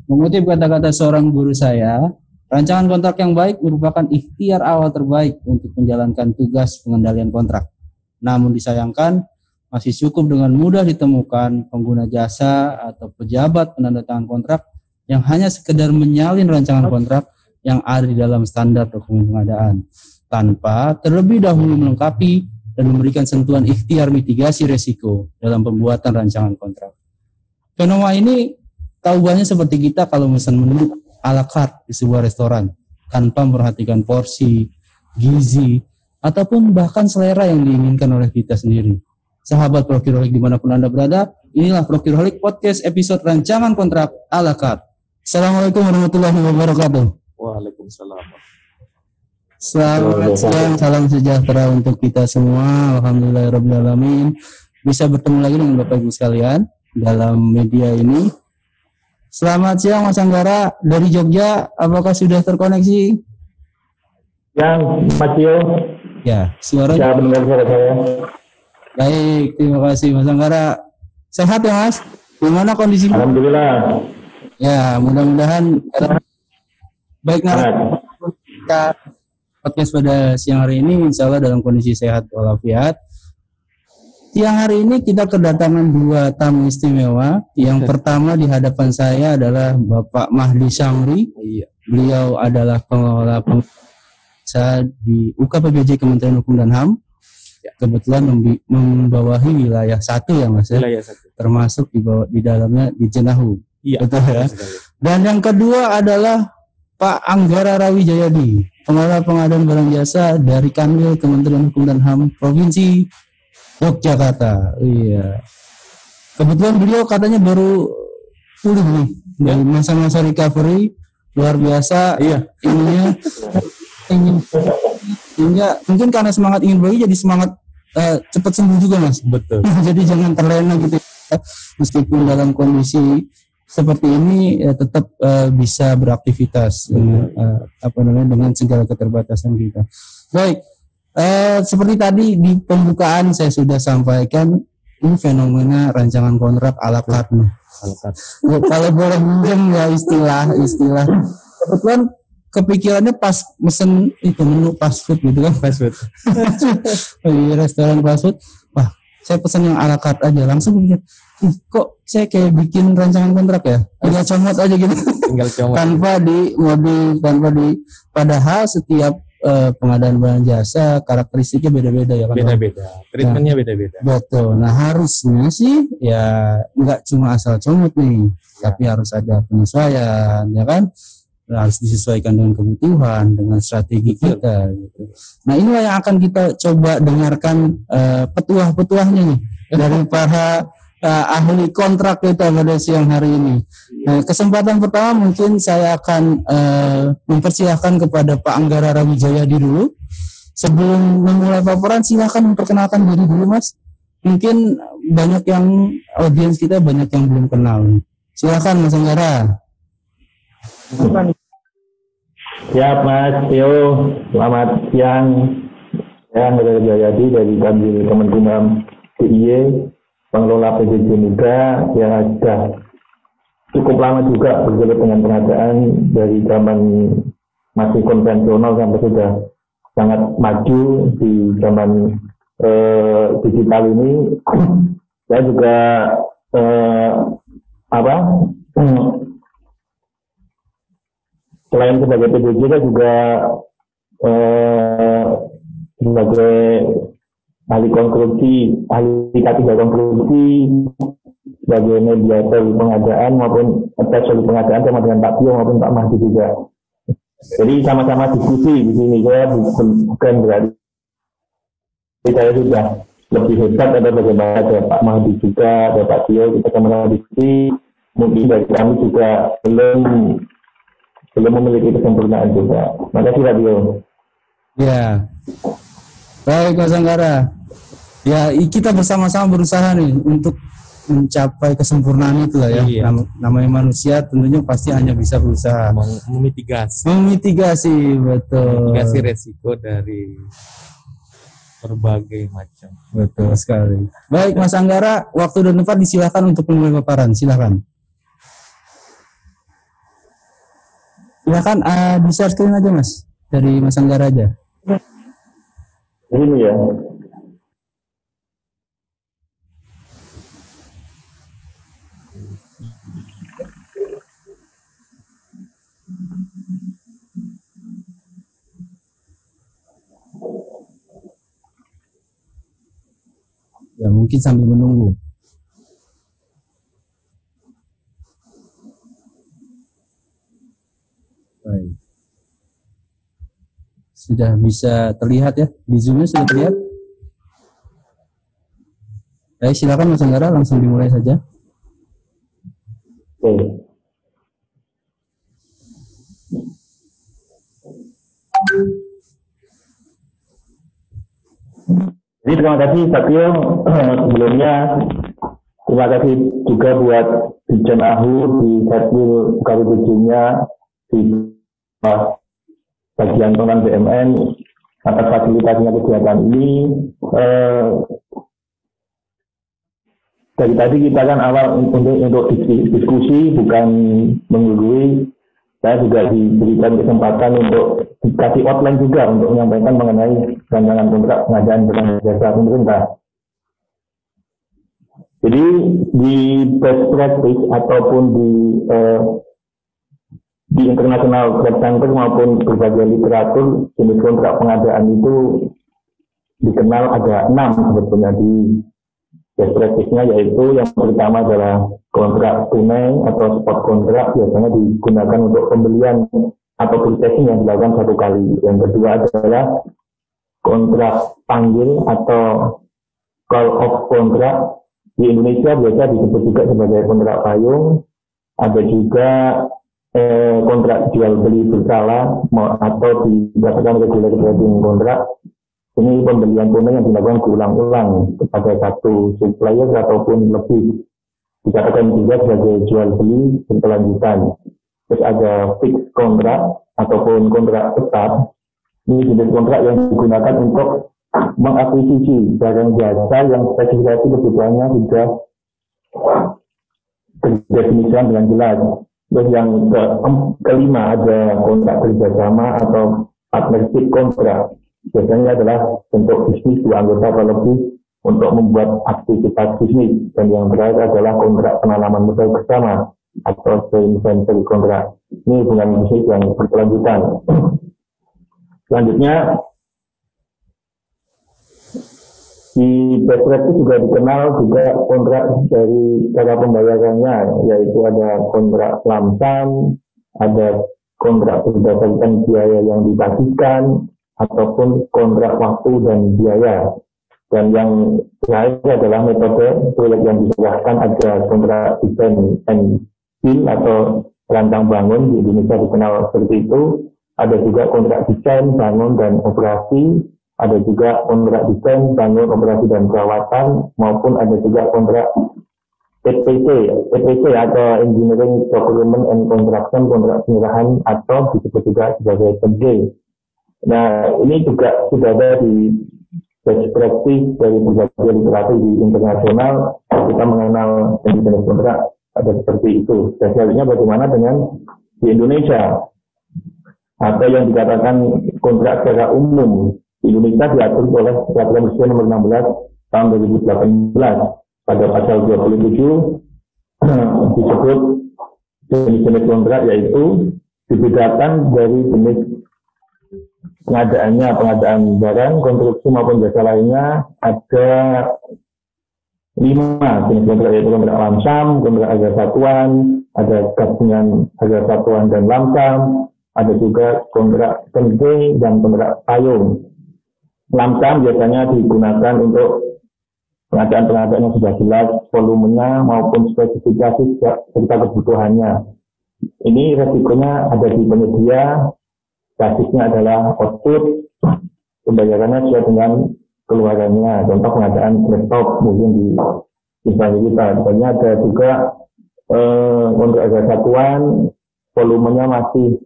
Mengutip kata-kata seorang guru saya, rancangan kontrak yang baik merupakan ikhtiar awal terbaik untuk menjalankan tugas pengendalian kontrak. Namun disayangkan, masih cukup dengan mudah ditemukan pengguna jasa atau pejabat penandatangan kontrak yang hanya sekedar menyalin rancangan kontrak yang ada di dalam standar dokumen pengadaan, tanpa terlebih dahulu melengkapi dan memberikan sentuhan ikhtiar mitigasi resiko dalam pembuatan rancangan kontrak. Fenomena ini tahu banyak seperti kita kalau pesan menu a la carte di sebuah restoran tanpa memperhatikan porsi, gizi, ataupun bahkan selera yang diinginkan oleh kita sendiri. Sahabat Prokiroholic dimanapun Anda berada, inilah Prokiroholic Podcast episode rancangan kontrak a la carte. Assalamualaikum warahmatullahi wabarakatuh. Waalaikumsalam. Selamat siang, salam sejahtera untuk kita semua. Alhamdulillahirrahmanirrahim. Bisa bertemu lagi dengan Bapak Ibu sekalian dalam media ini. Selamat siang Mas Anggara dari Jogja, apakah sudah terkoneksi? Yang Mas Tio. Ya, suara. Ya, benar suara saya. Baik, terima kasih Mas Anggara. Sehat ya Mas? Gimana kondisinya? Alhamdulillah. Ya, mudah-mudahan baik kita podcast pada siang hari ini insya Allah dalam kondisi sehat walafiat. Siang hari ini kita kedatangan dua tamu istimewa. Yang pertama di hadapan saya adalah Bapak Mahdi Syamri. Beliau adalah pengelola pengusaha di UKPBJ Kementerian Hukum dan HAM. Kebetulan membawahi wilayah 1 ya Mas ya. Wilayah 1. Termasuk di dalamnya di Jenahu. Iya. Betul ya. Dan yang kedua adalah Pak Anggara Rawijayadi, pengelola pengadaan barang jasa dari Kanwil Kementerian Hukum dan HAM Provinsi Yogyakarta. Iya. Kebetulan beliau katanya baru pulih nih dari masa-masa recovery luar biasa. Iya. Ingin mungkin karena semangat ingin beli jadi semangat cepat sembuh juga Mas. Betul. Jadi jangan terlena gitu. Meskipun dalam kondisi seperti ini tetap bisa beraktivitas dengan segala keterbatasan kita. Baik. Seperti tadi di pembukaan saya sudah sampaikan ini fenomena rancangan kontrak a la carte. Kalau boleh minjem ya istilah kebetulan kepikirannya pas mesen itu menu fast food gitu kan, fast food di restoran fast food. Wah, saya pesan yang a la carte aja, langsung pikir kok saya kayak bikin rancangan kontrak ya, tinggal comot aja gitu, tinggal comot tanpa padahal setiap pengadaan barang jasa karakteristiknya beda-beda ya kan, beda-beda, treatmentnya beda-beda. Betul. Nah harusnya sih ya nggak cuma asal comot nih, tapi harus ada penyesuaian ya kan, harus disesuaikan dengan kebutuhan, dengan strategi kita gitu. Nah inilah yang akan kita coba dengarkan petuah-petuahnya nih dari para ahli kontrak kita pada siang hari ini. Nah, kesempatan pertama mungkin saya akan mempersilahkan kepada Pak Anggara Rawijayadi dulu. Sebelum memulai paparan silakan memperkenalkan diri dulu Mas. Mungkin banyak yang audiens kita banyak yang belum kenal. Silakan Mas Anggara. Ya Mas Tio, selamat siang. Saya Anggara Rawijayadi dari Kanwil Kemenkumham DIY, pengelola PJJ Muda yang sudah cukup lama juga bergelut dengan pengadaan dari zaman masih konvensional sampai sudah sangat maju di zaman digital ini. Saya juga selain sebagai PJJ saya juga sebagai ahli konstruksi, ahli K3 konstruksi, sebagai mediator pengadaan maupun advisor pengadaan sama dengan Pak Tio maupun Pak Mahdi juga. Jadi sama-sama diskusi di sini. Saya bukan berarti saya sudah lebih hebat atau bagaimana, ada Pak Mahdi juga, ada Pak Tio, kita sama-sama diskusi. Mungkin dari kami juga belum memiliki kesempurnaan juga. Makasih Pak Tio. Ya. Baik Mas Anggara. Ya kita bersama-sama berusaha nih untuk mencapai kesempurnaan itu lah ya. Iya. Namanya manusia tentunya pasti hanya bisa berusaha memitigasi betul. Memitigasi resiko dari berbagai macam. Betul sekali. Baik Mas Anggara, waktu dan tempat disilakan untuk memulai paparan. Silakan. Silakan di share screen aja Mas, dari Mas Anggara aja. Ini ya. Ya mungkin sambil menunggu. Baik. Sudah bisa terlihat ya, di zoomnya sudah terlihat. Baik, silakan Mas Anggara, langsung dimulai saja. Oke. Jadi terima kasih Satrio. Sebelumnya terima kasih juga buat Dijen Ahu di Satrio KPBJ-nya di bagian pengelolaan BUMN atas fasilitasnya kegiatan ini. Dari tadi kita kan awal untuk diskusi bukan menggurui. Saya juga diberikan kesempatan untuk dikasih outline juga untuk menyampaikan mengenai rancangan kontrak pengadaan barang jasa pemerintah. Jadi di best practice ataupun di internasional trade center maupun berbagai literatur jenis kontrak pengadaan itu dikenal ada 6 sebetulnya di best practice-nya, yaitu yang pertama adalah kontrak tunai atau spot kontrak, biasanya digunakan untuk pembelian atau purchasing yang dilakukan satu kali. Yang kedua adalah kontrak panggil atau call off kontrak. Di Indonesia biasa disebut juga sebagai kontrak payung. Ada juga kontrak jual beli berkala atau dikatakan regular trading kontrak. Ini pembelian tunai yang dilakukan berulang-ulang kepada satu supplier ataupun lebih. Dikatakan juga sebagai jual beli berkelanjutan. Terus ada fixed kontrak ataupun kontrak tetap. Ini jenis kontrak yang digunakan untuk mengakuisisi barang jasa yang spesifikasi kebutuhannya sudah terdefinisikan dengan jelas. Terus yang kelima ada kontrak kerjasama atau partnership kontrak. Biasanya adalah bentuk bisnis dua anggota atau lebih untuk membuat aktivitas bisnis. Dan yang terakhir adalah kontrak penanaman modal bersama atau joint venture kontrak. Ini hubungan bisnis yang berkelanjutan. Selanjutnya, di best practice juga dikenal juga kontrak dari cara pembayarannya, yaitu ada kontrak lump sum, ada kontrak berdasarkan biaya yang ditagihkan, ataupun kontrak waktu dan biaya. Dan yang terakhir adalah metode proyek yang diserahkan, ada kontrak design and build atau rancang bangun, di Indonesia dikenal seperti itu. Ada juga kontrak desain, bangun, dan operasi. Ada juga kontrak desain, bangun, operasi, dan perawatan. Maupun ada juga kontrak EPC atau Engineering, Procurement, and Construction, kontrak penyerahan atau disebut juga sebagai PEG. Nah, ini juga sudah ada di best practice dari berbagai literatur di internasional. Kita mengenal jenis kontrak ada seperti itu. Dan selanjutnya bagaimana dengan di Indonesia? Atau yang dikatakan kontrak secara umum. Di Indonesia diatur oleh Peraturan Presiden Nomor 16 tahun 2018. Pada pasal 27 disebut jenis-jenis kontrak, yaitu dibedakan dari jenis pengadaan barang, konstruksi maupun jasa lainnya. Ada 5 jenis kontrak, yaitu kontrak lump sum, kontrak harga satuan, ada gabungan harga satuan dan lump sum, ada juga kontrak tengge dan kontrak payung. Lump sum biasanya digunakan untuk pengadaan-pengadaan yang sudah jelas volumenya maupun spesifikasi serta kebutuhannya. Ini resikonya ada di penyedia. Basisnya adalah output, pembayarannya sesuai dengan keluarannya. Contoh pengadaan laptop mungkin di instansi kita. Misalnya ada juga kontrak harga satuan, volumenya masih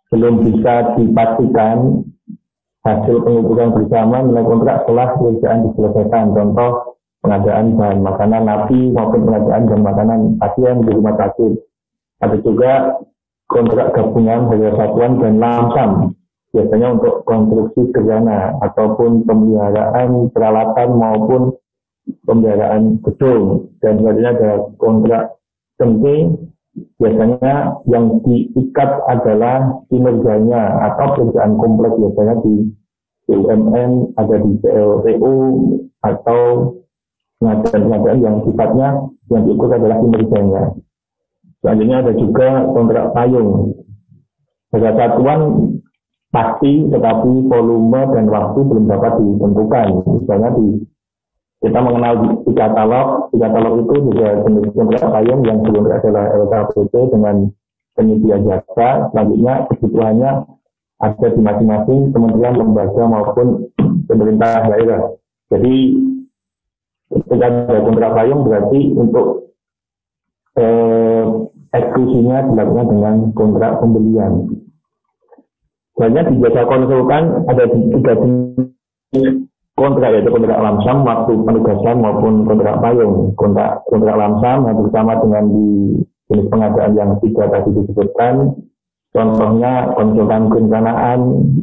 belum bisa dipastikan. Hasil pengukuran bersama nilai kontrak setelah pekerjaan diselesaikan. Contoh pengadaan bahan makanan napi maupun pengadaan bahan makanan pasien di rumah sakit. Ada juga kontrak gabungan harga satuan dan lamsam, biasanya untuk konstruksi sederhana ataupun pemeliharaan peralatan maupun pemeliharaan gedung. Dan selanjutnya ada kontrak penting, biasanya yang diikat adalah kinerjanya atau pekerjaan kompleks, biasanya di BUMN, ada di PLTU, atau pengadaan yang sifatnya yang diukur adalah kinerjanya. Selanjutnya ada juga kontrak payung. Harga satuan pasti, tetapi volume dan waktu belum dapat ditentukan. Misalnya kita mengenal di katalog itu juga jenis kontrak payung yang sebelumnya adalah LKPP dengan penyedia jasa. Selanjutnya kebutuhannya ada di masing-masing kementerian, lembaga maupun pemerintah daerah. Jadi ketika ada kontrak payung berarti untuk eksekusinya dilakukan dengan kontrak pembelian. Banyak di jasa konsultan ada tiga jenis kontrak, yaitu kontrak lamsam, waktu penugasan maupun kontrak payung. Kontrak lamsam hampir sama dengan di jenis pengadaan yang tiga tadi disebutkan. Contohnya konsultan perencanaan,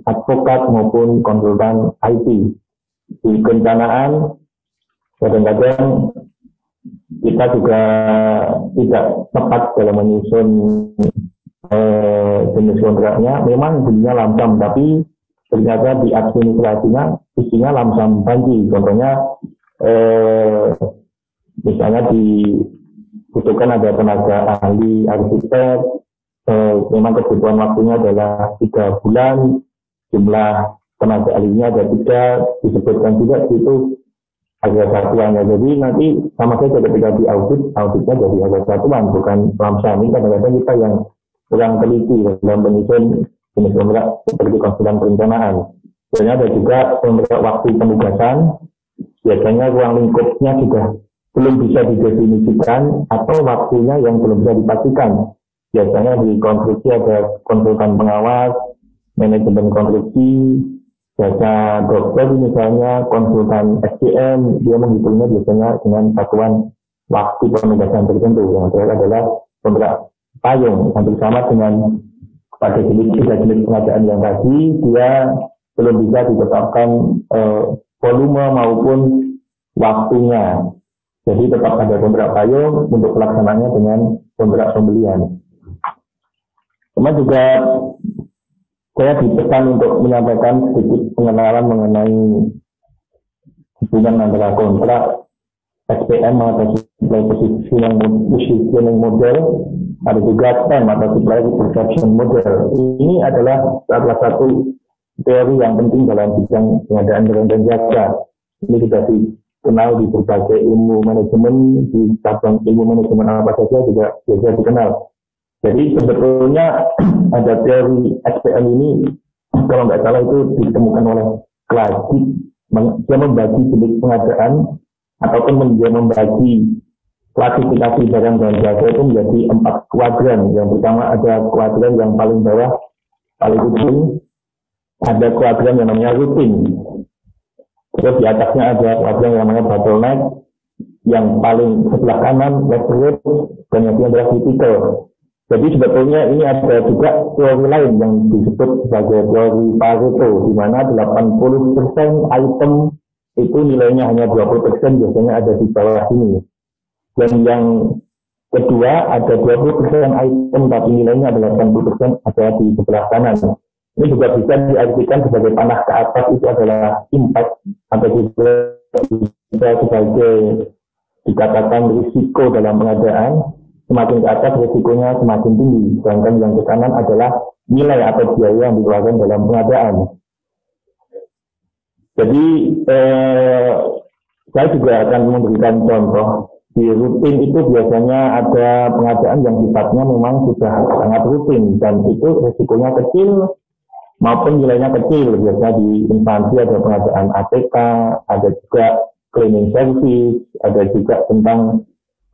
advokat maupun konsultan IT. Di perencanaan kadang-kadang kita juga tidak tepat dalam menyusun jenis kontraknya. Memang bunyinya lamsam, tapi ternyata di administrasinya isinya lamsam banji. Contohnya misalnya dibutuhkan ada tenaga ahli arsitek, memang kebutuhan waktunya adalah 3 bulan, jumlah tenaga ahlinya ada 3, disebutkan juga itu harga satuannya. Jadi nanti sama saja ketika di auditnya jadi harga satuan, bukan lamsam. Ini kadang-kadang kita yang kurang teliti dalam menyusun jenis kontrak seperti konsultan perencanaan. Sebenarnya ada juga kontrak waktu penugasan, biasanya ruang lingkupnya juga belum bisa didefinisikan atau waktunya yang belum bisa dipastikan. Biasanya di konstruksi ada konsultan pengawas, manajemen konstruksi, jasa dokter misalnya, konsultan SDM, dia menghitungnya biasanya dengan satuan waktu penugasan tertentu. Yang terakhir adalah kontrak payung, hampir sama dengan pada jenis pengadaan yang tadi, dia belum bisa ditetapkan volume maupun waktunya. Jadi tetap ada kontrak payung untuk pelaksanaannya dengan kontrak pembelian. Kemudian juga saya dipesan untuk menyampaikan sedikit pengenalan mengenai hubungan antara kontrak SPM atau supply positioning model, ada juga SPM atau supply perception model. Ini adalah salah satu teori yang penting dalam bidang pengadaan barang dan jasa. Ini sudah dikenal di berbagai ilmu manajemen, di cabang ilmu manajemen apa saja juga biasa dikenal. Jadi sebetulnya ada teori SPM ini, kalau nggak salah itu ditemukan oleh Klasik. Dia membagi jenis pengadaan ataupun dia membagi klasifikasi barang dan jasa itu menjadi 4 kuadran. Yang pertama ada kuadran yang paling bawah, paling ujung, ada kuadran yang namanya rutin. Terus di atasnya ada kuadran yang namanya bottleneck, yang paling sebelah kanan leverage, dan yang adalah critical. Jadi sebetulnya ini ada juga teori lain yang disebut sebagai teori Pareto, di mana 80% item itu nilainya hanya 20% biasanya ada di bawah sini. Dan yang kedua ada 20% item tapi nilainya adalah 80% ada di sebelah kanan. Ini juga bisa diartikan sebagai panah ke atas itu adalah impact, atau juga bisa sebagai dikatakan risiko dalam pengadaan. Semakin ke atas risikonya semakin tinggi, sedangkan yang ke kanan adalah nilai atau biaya yang dikeluarkan dalam pengadaan. Jadi saya juga akan memberikan contoh. Di rutin itu biasanya ada pengadaan yang sifatnya memang sudah sangat rutin dan itu risikonya kecil maupun nilainya kecil. Biasanya di instansi ada pengadaan ATK, ada juga cleaning service, ada juga tentang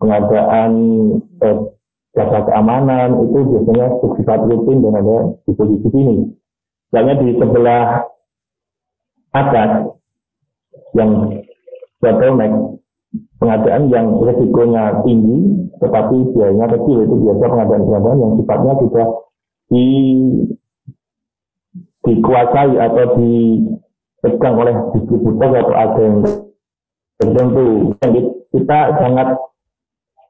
pengadaan jasa keamanan, itu biasanya bersifat rutin dan ada di posisi sini. Misalnya di sebelah atas yang bottleneck, pengadaan yang risikonya tinggi tetapi biayanya kecil, itu biasa pengadaan yang sifatnya sudah dikuasai atau dipegang oleh distributor atau agen tertentu. Kita sangat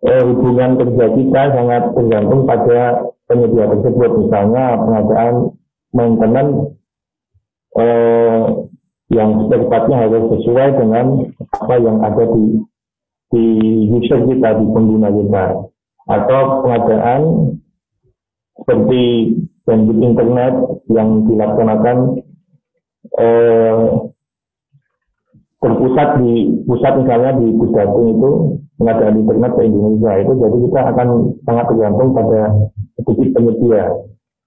hubungan kerja kita sangat tergantung pada penyedia tersebut, misalnya pengadaan maintenance yang sifatnya harus sesuai dengan apa yang ada di user kita, di pengguna kita, atau pengadaan seperti bandwidth internet yang dilaksanakan terpusat di pusat, misalnya di Pusdatin itu pengadaan internet ke Indonesia itu, jadi kita akan sangat tergantung pada sedikit penyedia.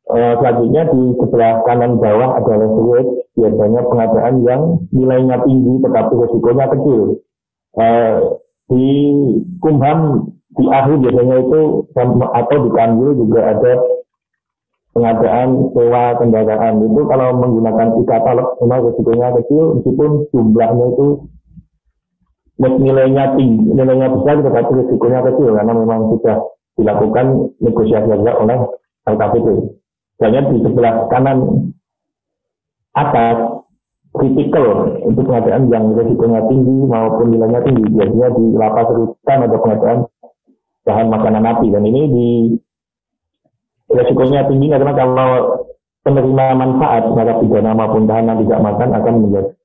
Selanjutnya di sebelah kanan bawah ada leverage, biasanya pengadaan yang nilainya tinggi tetapi risikonya kecil. Di Kumham di AHU biasanya itu, atau di Kanwil juga ada pengadaan sewa kendaraan. Itu kalau menggunakan e-katalog memang risikonya kecil, meskipun jumlahnya itu nilainya tinggi, nilainya besar tetapi risikonya kecil karena memang sudah dilakukan negosiasi oleh LKPP. Misalnya di sebelah kanan atas critical itu pengadaan yang risikonya tinggi maupun nilainya tinggi, biasanya di lapas rutan atau pengadaan bahan makanan api, dan ini di risikonya tinggi karena kalau penerima manfaat narapidana maupun tahanan tidak makan akan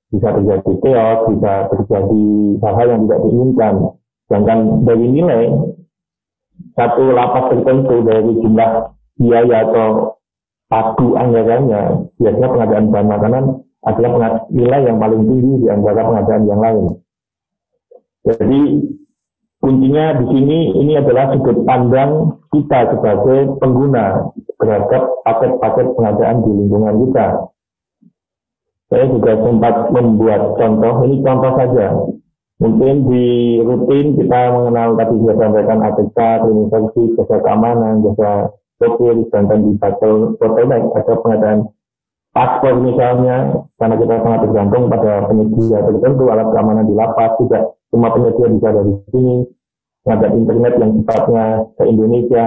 bisa terjadi chaos, bisa terjadi hal-hal yang tidak diinginkan. Sedangkan dari nilai satu lapas tertentu dari jumlah biaya atau padu anggarannya, biasanya pengadaan bahan makanan adalah nilai yang paling tinggi di antara pengadaan yang lain. Jadi kuncinya di sini ini adalah sudut pandang kita sebagai pengguna terhadap paket-paket pengadaan di lingkungan kita. Saya juga sempat membuat contoh, ini contoh saja. Mungkin di rutin kita mengenal tadi saya sampaikan ATK, cleaning service, jasa keamanan, jasa sopir, dan di bottleneck atau pengadaan paspor misalnya, karena kita sangat tergantung pada penyedia tertentu, alat keamanan di lapas, tidak semua penyedia bisa dari sini, pengadaan internet yang sifatnya ke Indonesia,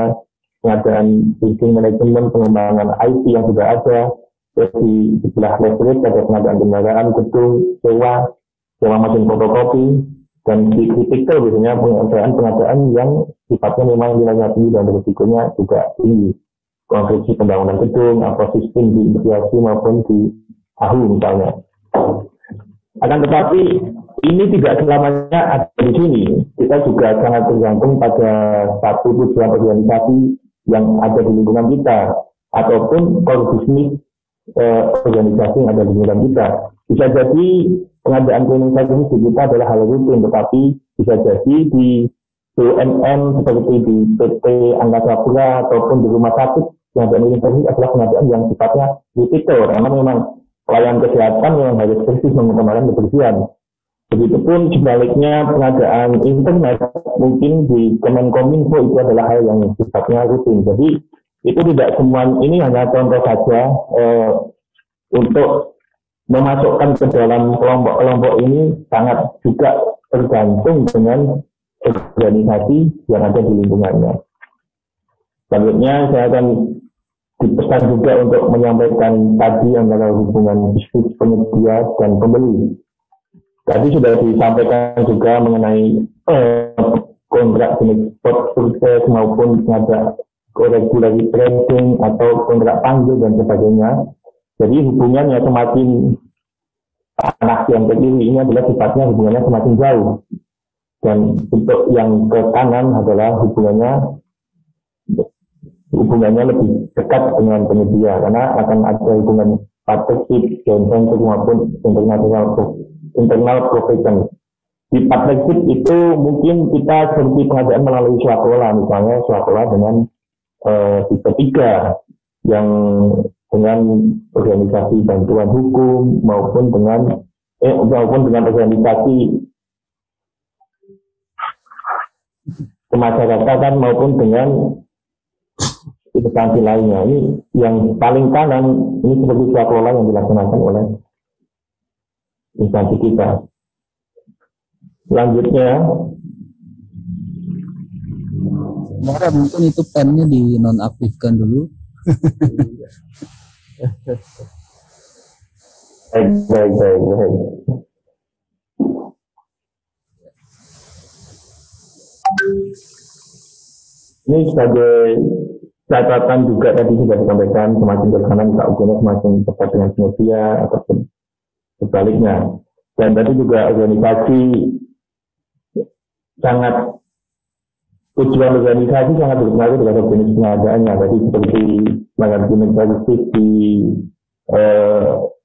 pengadaan building management, pengembangan IT yang sudah ada, di sebelah leverage ada pengadaan kendaraan, gedung, sewa mesin fotokopi, dan di critical biasanya pengadaan yang sifatnya memang nilainya tinggi dan risikonya juga tinggi. Konstruksi pembangunan gedung, atau sistem di imigrasi maupun di AHU misalnya. Akan tetapi ini tidak selamanya ada di sini. Kita juga sangat tergantung pada satu tujuan organisasi yang ada di lingkungan kita, ataupun core bisnis organisasi yang ada di lingkungan kita. Bisa jadi pengadaan cleaning service di kita adalah hal rutin, tetapi bisa jadi di BUMN seperti di PT Angkasa Pura ataupun di rumah sakit yang ada cleaning service adalah pengadaan yang sifatnya kritikal, karena memang pelayanan kesehatan yang harus bersih, mengutamakan kebersihan. Begitupun sebaliknya pengadaan internet mungkin di Kemenkominfo itu adalah hal yang sifatnya rutin. Jadi itu tidak semua, ini hanya contoh saja untuk memasukkan ke dalam kelompok-kelompok ini sangat juga tergantung dengan organisasi yang ada di lingkungannya. Selanjutnya saya akan dipesan juga untuk menyampaikan tadi antara hubungan bisnis penyedia dan pembeli. Tadi sudah disampaikan juga mengenai kontrak jenis spot purchase maupun ada regulatory trading atau kontrak panggil dan sebagainya. Jadi hubungannya semakin panas yang ke kiri ini adalah sifatnya hubungannya semakin jauh. Dan untuk yang ke kanan adalah hubungannya lebih dekat dengan penyedia, karena akan ada hubungan partnership, joint venture maupun internal profession. Di partnership itu mungkin kita seperti pengadaan melalui swakelola, misalnya swakelola dengan tipe 3 yang dengan organisasi bantuan hukum maupun dengan organisasi kemasyarakatan maupun dengan instansi lainnya. Ini yang paling kanan ini seperti swakelola yang dilaksanakan oleh instansi kita. Selanjutnya, mungkin itu pennya dinonaktifkan dulu. Baik. Ini sebagai catatan juga tadi sudah disampaikan, semakin ke kanan tak ukurnya semakin tepat dengan media ataupun sebaliknya. Dan tadi juga organisasi tujuan organisasi sangat berpengaruh terhadap jenis pengadaannya. Tadi seperti manajemen logistik di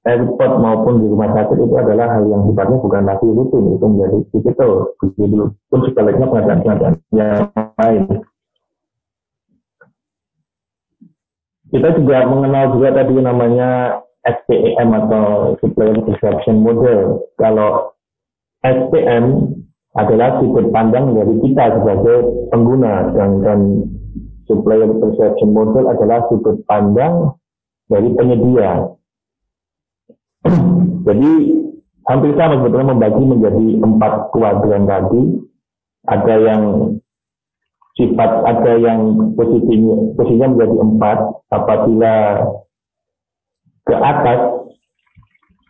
airport maupun di rumah sakit itu adalah hal yang sifatnya bukan lagi rutin, itu menjadi digital. Begitu pun sebaliknya pengadaan yang lain. Kita juga mengenal juga tadi namanya SPM atau Supplier Perception Model. Kalau SPM adalah sudut pandang dari kita sebagai pengguna, dan Supplier Perception Model adalah sudut pandang dari penyedia. Jadi hampir sama sebetulnya membagi menjadi 4 kuadran tadi. Ada yang posisinya menjadi 4. Apabila ke atas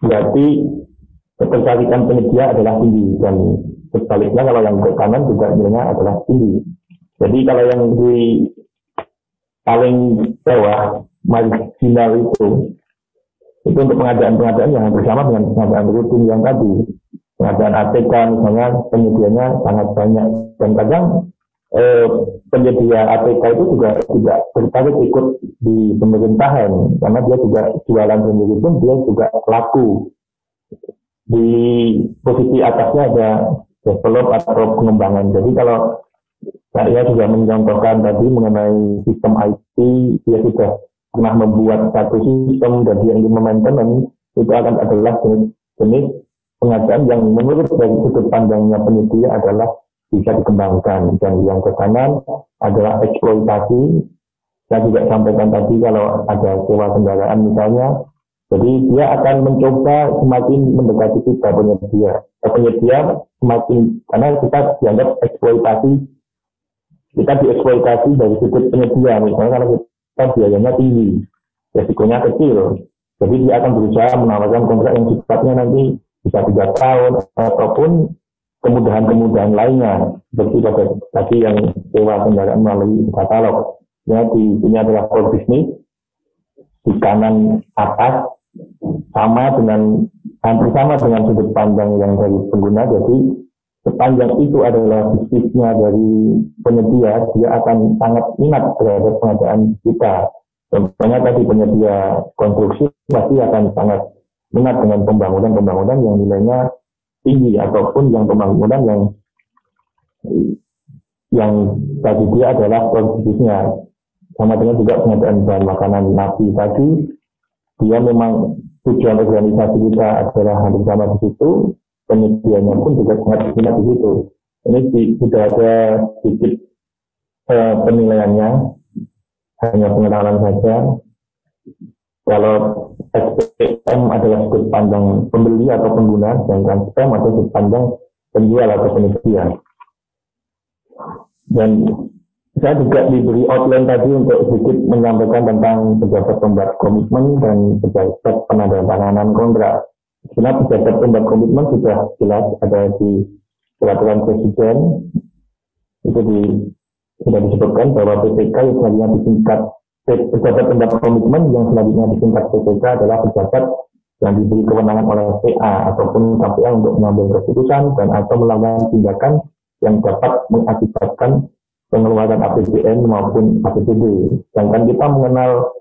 berarti ketertarikan penyedia adalah tinggi, dan sebaliknya kalau yang ke kanan juga nilainya adalah tinggi. Jadi kalau yang di paling bawah marginal itu untuk pengadaan yang bersama dengan pengadaan rutin yang tadi. Pengadaan ATK misalnya penyedianya sangat banyak, dan kadang penyedia ATK itu juga tidak tertarik ikut di pemerintahan, karena dia juga jualan sendiri pun dia juga laku. Di posisi atasnya ada develop atau pengembangan. Jadi kalau saya sudah mencontohkan tadi mengenai sistem IT, dia sudah pernah membuat satu sistem dan dia ingin memaintenance, itu akan adalah jenis pengadaan yang menurut dari sudut pandangnya penyedia adalah bisa dikembangkan. Dan yang ke kanan adalah eksploitasi. Saya juga sampaikan tadi kalau ada sewa kendaraan misalnya, jadi dia akan mencoba semakin mendekati kita penyedia semakin, karena kita dianggap eksploitasi, kita dieksploitasi dari sudut penyedia. Misalnya kalau kita biayanya tinggi, resikonya kecil, jadi dia akan berusaha menawarkan kontrak yang sifatnya nanti bisa 3 tahun ataupun kemudahan-kemudahan lainnya, seperti pada tadi yang sewa kendaraan melalui katalog. Ya, ini adalah core bisnis. Di kanan atas hampir sama dengan sudut pandang yang dari pengguna. Jadi sepanjang itu adalah bisnisnya dari penyedia, dia akan sangat minat terhadap pengadaan kita. Contohnya tadi penyedia konstruksi pasti akan sangat minat dengan pembangunan yang nilainya tinggi, ataupun yang pembangunan yang bagi dia adalah bisnisnya. Sama dengan juga pengadaan bahan makanan nasi tadi, dia memang tujuan organisasi kita adalah hampir sama di situ, penyedianya pun juga sangat minat di situ. Ini sudah ada sedikit penilaiannya, hanya pengenalan saja. Kalau SPM adalah sudut pandang pembeli atau pengguna, sedangkan SPM adalah sudut pandang penjual atau penyedia. Dan saya juga diberi outline tadi untuk sedikit menyampaikan tentang pejabat pembuat komitmen dan pejabat penandatanganan kontrak. Sebenarnya pejabat pembuat komitmen sudah jelas ada di peraturan presiden, itu sudah disebutkan bahwa PPK yang selanjutnya disingkat pejabat pembuat komitmen yang selanjutnya disingkat PPK adalah pejabat yang diberi kewenangan oleh PA ataupun KPA untuk mengambil keputusan dan atau melakukan tindakan yang dapat mengakibatkan pengeluaran APBN maupun APBD. Sedangkan kita mengenal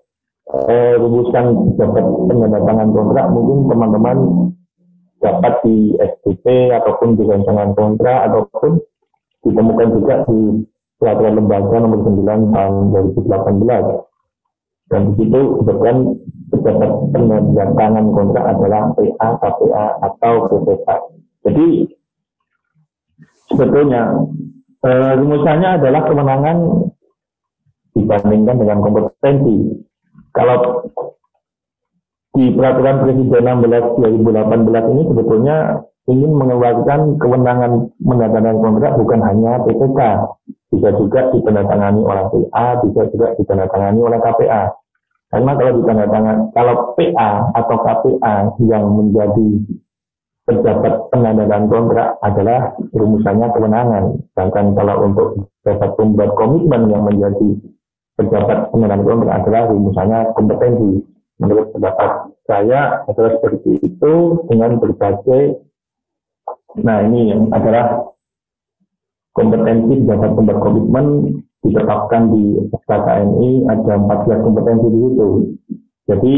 rumusan pejabat penandatangan kontrak, mungkin teman-teman dapat di SPP ataupun di rancangan kontrak ataupun ditemukan juga di peraturan lembaga nomor 9 tahun 2018. Dan di situ disebutkan pejabat penandatangan kontrak adalah PA, KPA atau PPK. Jadi sebetulnya rumusannya adalah kewenangan dibandingkan dengan kompetensi. Kalau di peraturan Presiden 16 2018 ini sebetulnya ingin mengeluarkan kewenangan menandatangani kontrak bukan hanya PPK, bisa juga ditandatangani oleh PA, bisa juga ditandatangani oleh KPA. Karena kalau ditandatangan, kalau PA atau KPA yang menjadi pejabat penandatangan kontrak adalah rumusannya kewenangan. Sedangkan kalau untuk pejabat pembuat komitmen yang menjadi pejabat penandatangan kontrak adalah rumusannya kompetensi. Menurut pendapat saya adalah seperti itu dengan berbagai. Nah ini yang adalah kompetensi pejabat pembuat komitmen ditetapkan di SKKNI, ada 14 kompetensi di situ. Jadi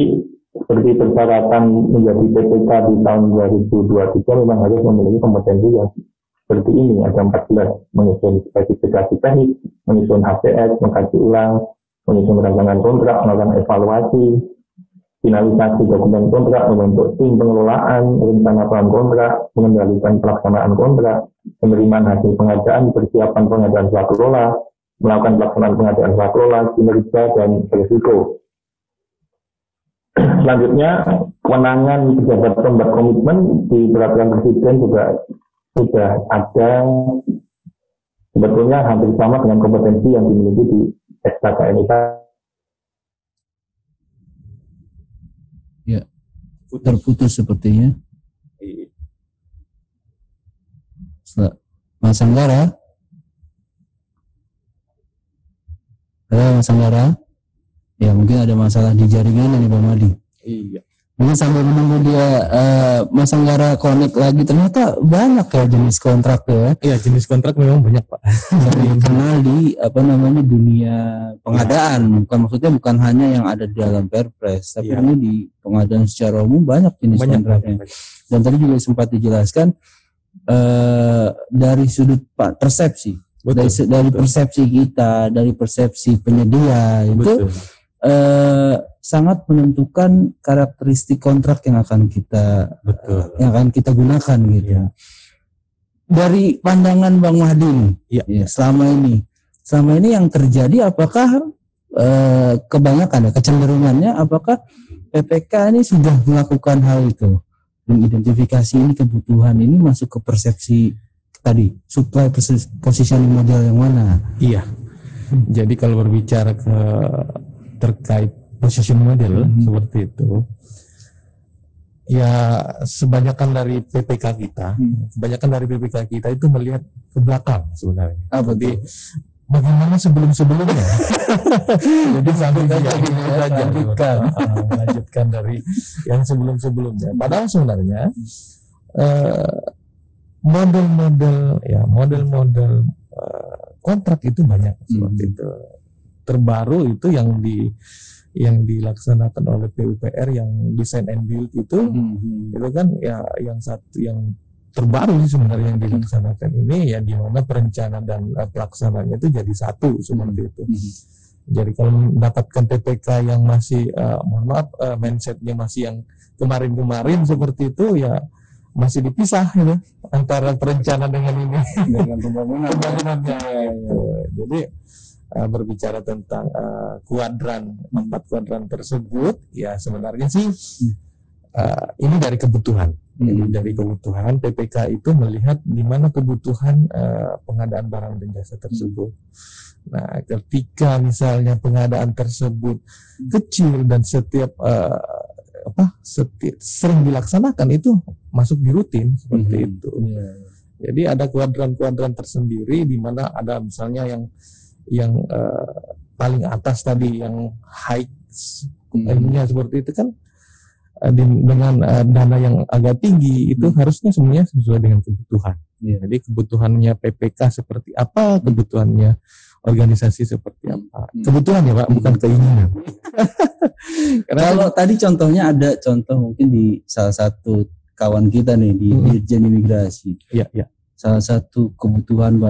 seperti persyaratan menjadi PPK di tahun 2023 memang harus memiliki kompetensi yang seperti ini. Ada 14, menyusun spesifikasi teknik, menyusun HCS, mengkaji ulang, menyusun rancangan kontrak, melakukan evaluasi, finalisasi dokumen kontrak, membentuk tim pengelolaan, rencana plan kontrak, mengendalikan pelaksanaan kontrak, penerimaan hasil pengadaan, persiapan pengadaan swasta kelola, melakukan pelaksanaan pengadaan swasta kelola, kinerja dan risiko. Selanjutnya, kewenangan pejabat pembuat komitmen di peraturan presiden juga sudah ada, sebetulnya hampir sama dengan kompetensi yang dimiliki di SKKNI. Ya, putus sepertinya. Mas Anggara? Halo Mas Anggara? Ya mungkin ada masalah di jaringan ini Bang Madi. Iya. Mungkin sambil menunggu dia Mas Anggara connect lagi, ternyata banyak ya jenis kontrak ya. Iya, jenis kontrak memang banyak Pak. Yang kenal di dunia pengadaan, bukan hanya yang ada di dalam Perpres, tapi ini di pengadaan secara umum banyak jenis kontraknya. Dan tadi juga sempat dijelaskan dari sudut persepsi. Dari persepsi kita, dari persepsi penyedia itu sangat menentukan karakteristik kontrak yang akan kita gunakan gitu. Ya. Dari pandangan Bang Mahdi selama ini yang terjadi apakah kebanyakan kecenderungannya apakah PPK ini sudah melakukan hal itu, mengidentifikasi ini kebutuhan ini masuk ke persepsi tadi supply positioning model yang mana? Iya. Jadi kalau berbicara terkait position model seperti itu, ya kebanyakan dari PPK kita itu melihat ke belakang sebenarnya. Jadi bagaimana sebelumnya? Jadi sampai lanjutkan dari yang sebelumnya. Padahal sebenarnya model-model kontrak itu banyak seperti itu. Terbaru itu yang dilaksanakan oleh PUPR yang design and build itu kan ya yang terbaru sih sebenarnya yang dilaksanakan ini ya, di mana perencanaan dan pelaksanaannya itu jadi satu seperti itu. Jadi kalau mendapatkan PPK yang masih mindsetnya masih yang kemarin seperti itu ya masih dipisah gitu antara perencanaan dengan ini dengan pembangunannya. Jadi berbicara tentang empat kuadran tersebut ya sebenarnya sih ini dari kebutuhan. Jadi dari kebutuhan PPK itu melihat di mana kebutuhan pengadaan barang dan jasa tersebut. Nah, ketika misalnya pengadaan tersebut kecil dan setiap sering dilaksanakan itu masuk di rutin seperti itu. Jadi ada kuadran-kuadran tersendiri di mana ada misalnya yang paling atas tadi yang high seperti itu kan dengan dana yang agak tinggi itu harusnya semuanya sesuai dengan kebutuhan. Jadi kebutuhannya PPK seperti apa, kebutuhannya organisasi seperti apa. Kebutuhan ya Pak, bukan keinginan. Kalau tadi contohnya ada contoh mungkin di salah satu kawan kita nih di Dirjen Imigrasi. Iya. Salah satu kebutuhan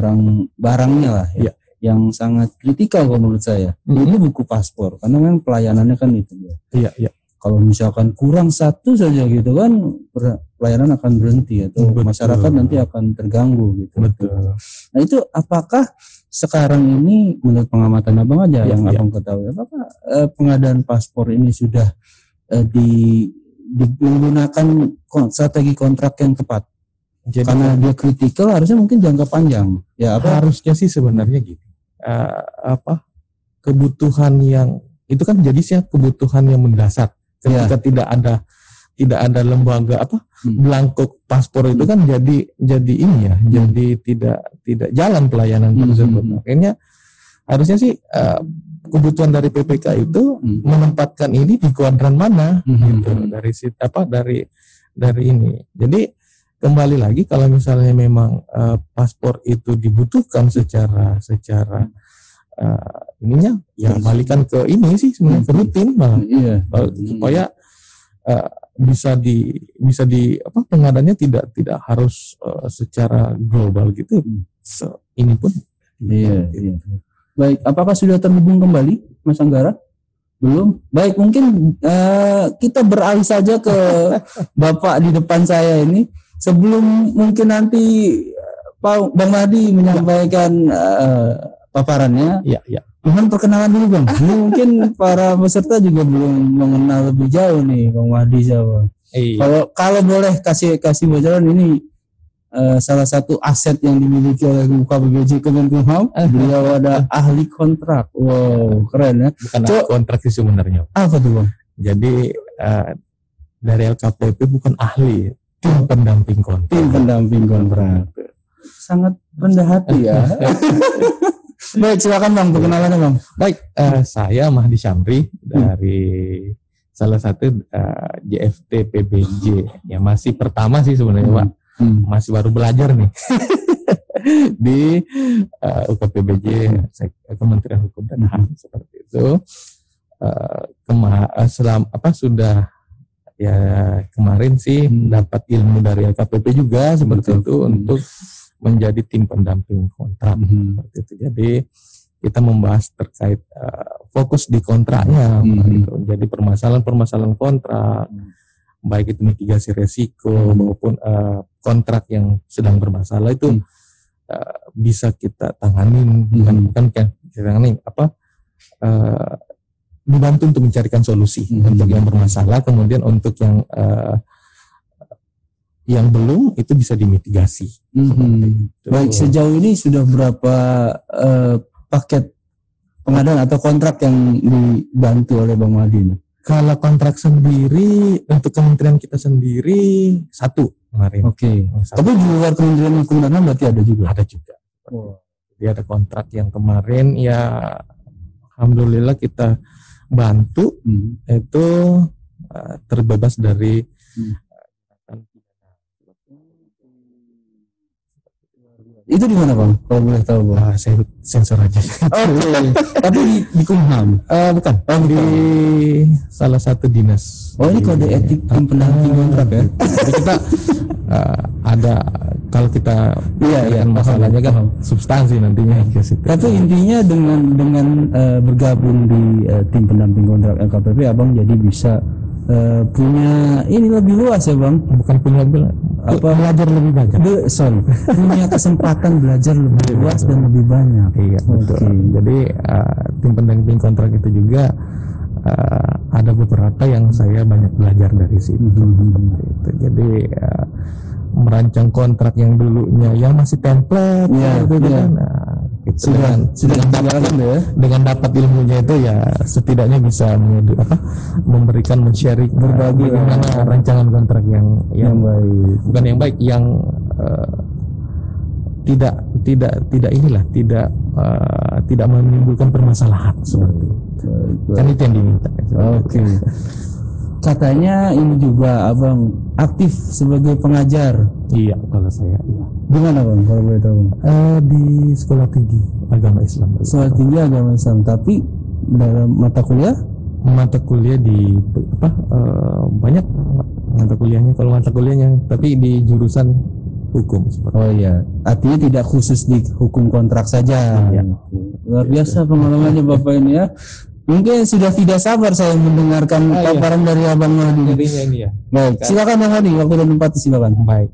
barangnya lah ya. Yang sangat kritikal kalau menurut saya itu buku paspor, karena memang pelayanannya kan itu ya. Iya. Kalau misalkan kurang satu saja gitu kan pelayanan akan berhenti atau masyarakat nanti akan terganggu gitu. Betul. Nah itu apakah sekarang ini menurut pengamatan abang aja yang abang ketahui, apakah pengadaan paspor ini sudah menggunakan strategi kontrak yang tepat? Jadi, karena dia kritikal harusnya mungkin jangka panjang. Ya harusnya sih sebenarnya gitu. Kebutuhan yang itu kan jadi kebutuhan yang mendasar. Ketika tidak ada lembaga belangko paspor itu kan jadi ini ya, jadi tidak jalan pelayanan tersebut. Akhirnya harusnya sih kebutuhan dari PPK itu menempatkan ini di kuadran mana gitu dari ini. Jadi kembali lagi kalau misalnya memang paspor itu dibutuhkan secara ininya ya balikan ke ini sih sebenarnya ke rutin malah supaya bisa di pengadaannya tidak harus secara global gitu. Ini pun Baik, apakah sudah terhubung kembali Mas Anggara? Belum. Baik, mungkin kita beralih saja ke Bapak di depan saya ini. Sebelum mungkin nanti Pak Bang Mahdi menyampaikan paparannya. Mohon perkenalan dulu Bang. Mungkin para peserta juga belum mengenal lebih jauh nih Bang Mahdi siapa. Kalau boleh kasih bocoran ini salah satu aset yang dimiliki oleh UKPBJ Kemenkumham. Beliau ada ahli kontrak. Wow, keren ya. Bukan ahli kontrak sih sebenarnya. Apa tuh Bang? Jadi dari LKPP bukan ahli, tim pendamping kontrak. Sangat rendah hati ya. Baik, silakan Bang, perkenalannya Bang. Baik, saya Mahdi Syamri dari salah satu JFT PBJ. Ya masih pertama sih sebenarnya Pak. Masih baru belajar nih di UKPBJ Kementerian Hukum dan HAM seperti itu. Sudah ya kemarin sih dapat ilmu dari LKPP juga seperti itu untuk menjadi tim pendamping kontrak seperti itu. Jadi kita membahas terkait fokus di kontraknya, jadi permasalahan kontrak, baik itu mitigasi resiko maupun kontrak yang sedang bermasalah itu bisa kita tanganin, bukan kita tanganin dibantu untuk mencarikan solusi untuk yang bermasalah, kemudian untuk yang belum itu bisa dimitigasi. Baik, sejauh ini sudah berapa paket pengadaan atau kontrak yang dibantu oleh Bang Mahdi? Kalau kontrak sendiri untuk kementerian kita sendiri satu kemarin. Oke. Tapi di luar Kementerian Hukum dan HAM berarti ada juga. Ada juga. Jadi ada kontrak yang kemarin ya alhamdulillah kita bantu itu terbebas dari itu di mana Bang? Kalau boleh tahu Bang. Saya sensor aja. Oke. Tapi di Kumham. Bukan. Di salah satu dinas. Oh, ini kode etik tim pendamping kontrak ya. Jadi kita ada kalau kita masalahnya kan substansi nantinya ke situ. Tapi intinya dengan bergabung di tim pendamping kontrak LKPP Abang jadi bisa punya ini lebih luas ya Bang. Bukan punya belajar lebih banyak. Punya kesempatan belajar lebih luas dan lebih banyak. Iya, betul. Jadi tim pendamping kontrak itu juga ada beberapa yang saya banyak belajar dari situ. Itu. Jadi merancang kontrak yang dulunya yang masih template dengan dapat ilmunya itu ya setidaknya bisa memberikan men-sharing berbagi bagaimana rancangan kontrak yang baik, bukan yang baik, yang tidak menimbulkan permasalahan seperti itu. Kan itu yang diminta. Oke. Katanya ini juga Abang aktif sebagai pengajar. Iya, kalau saya. Iya. Di mana Bang? Kalau boleh tahu? Di Sekolah Tinggi Agama Islam. Sekolah Tinggi Agama Islam. Tapi dalam mata kuliah? Mata kuliah di banyak mata kuliahnya. Kalau mata kuliahnya, tapi di jurusan hukum. Oh iya. Artinya tidak khusus di hukum kontrak saja. Iya. Luar biasa pengalamannya Bapak ini ya. Mungkin sudah tidak sabar saya mendengarkan paparan dari Abang Mahdi. Ini ya. Baik, silakan Bang Mahdi, waktu dan tempat silakan. Baik.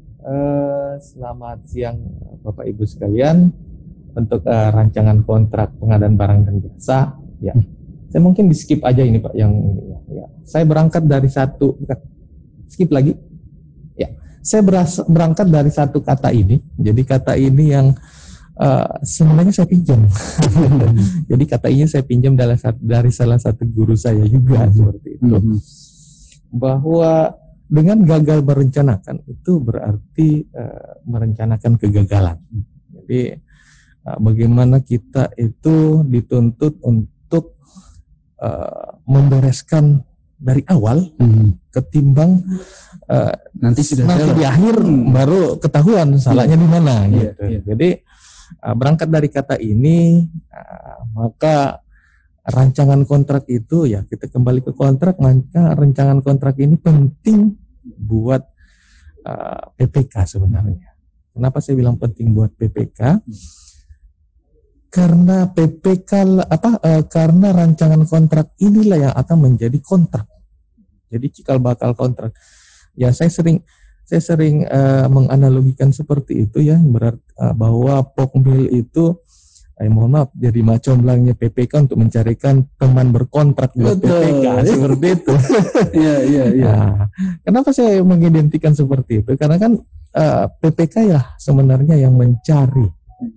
Selamat siang Bapak Ibu sekalian. Untuk rancangan kontrak pengadaan barang dan jasa, ya. Saya mungkin di skip aja ini Pak yang ya. Saya berangkat dari skip lagi. Ya. Saya berangkat dari satu kata ini. Jadi kata ini yang Sebenarnya saya pinjam. Jadi KTI-nya saya pinjam dari salah satu guru saya juga seperti itu. Bahwa dengan gagal merencanakan itu berarti merencanakan kegagalan. Jadi bagaimana kita itu dituntut untuk membereskan dari awal ketimbang nanti di akhir baru ketahuan salahnya di mana gitu. Jadi berangkat dari kata ini maka rancangan kontrak itu ya kita kembali ke kontrak, maka rancangan kontrak ini penting buat PPK sebenarnya. Kenapa saya bilang penting buat PPK? Karena PPK karena rancangan kontrak inilah yang akan menjadi kontrak. Jadi cikal bakal kontrak. Ya saya sering menganalogikan seperti itu ya, berarti bahwa Pokmil itu mohon maaf jadi macomblangnya PPK untuk mencarikan teman berkontrak buat PPK seperti itu. Iya. Nah, kenapa saya mengidentikan seperti itu? Karena kan PPK ya sebenarnya yang mencari.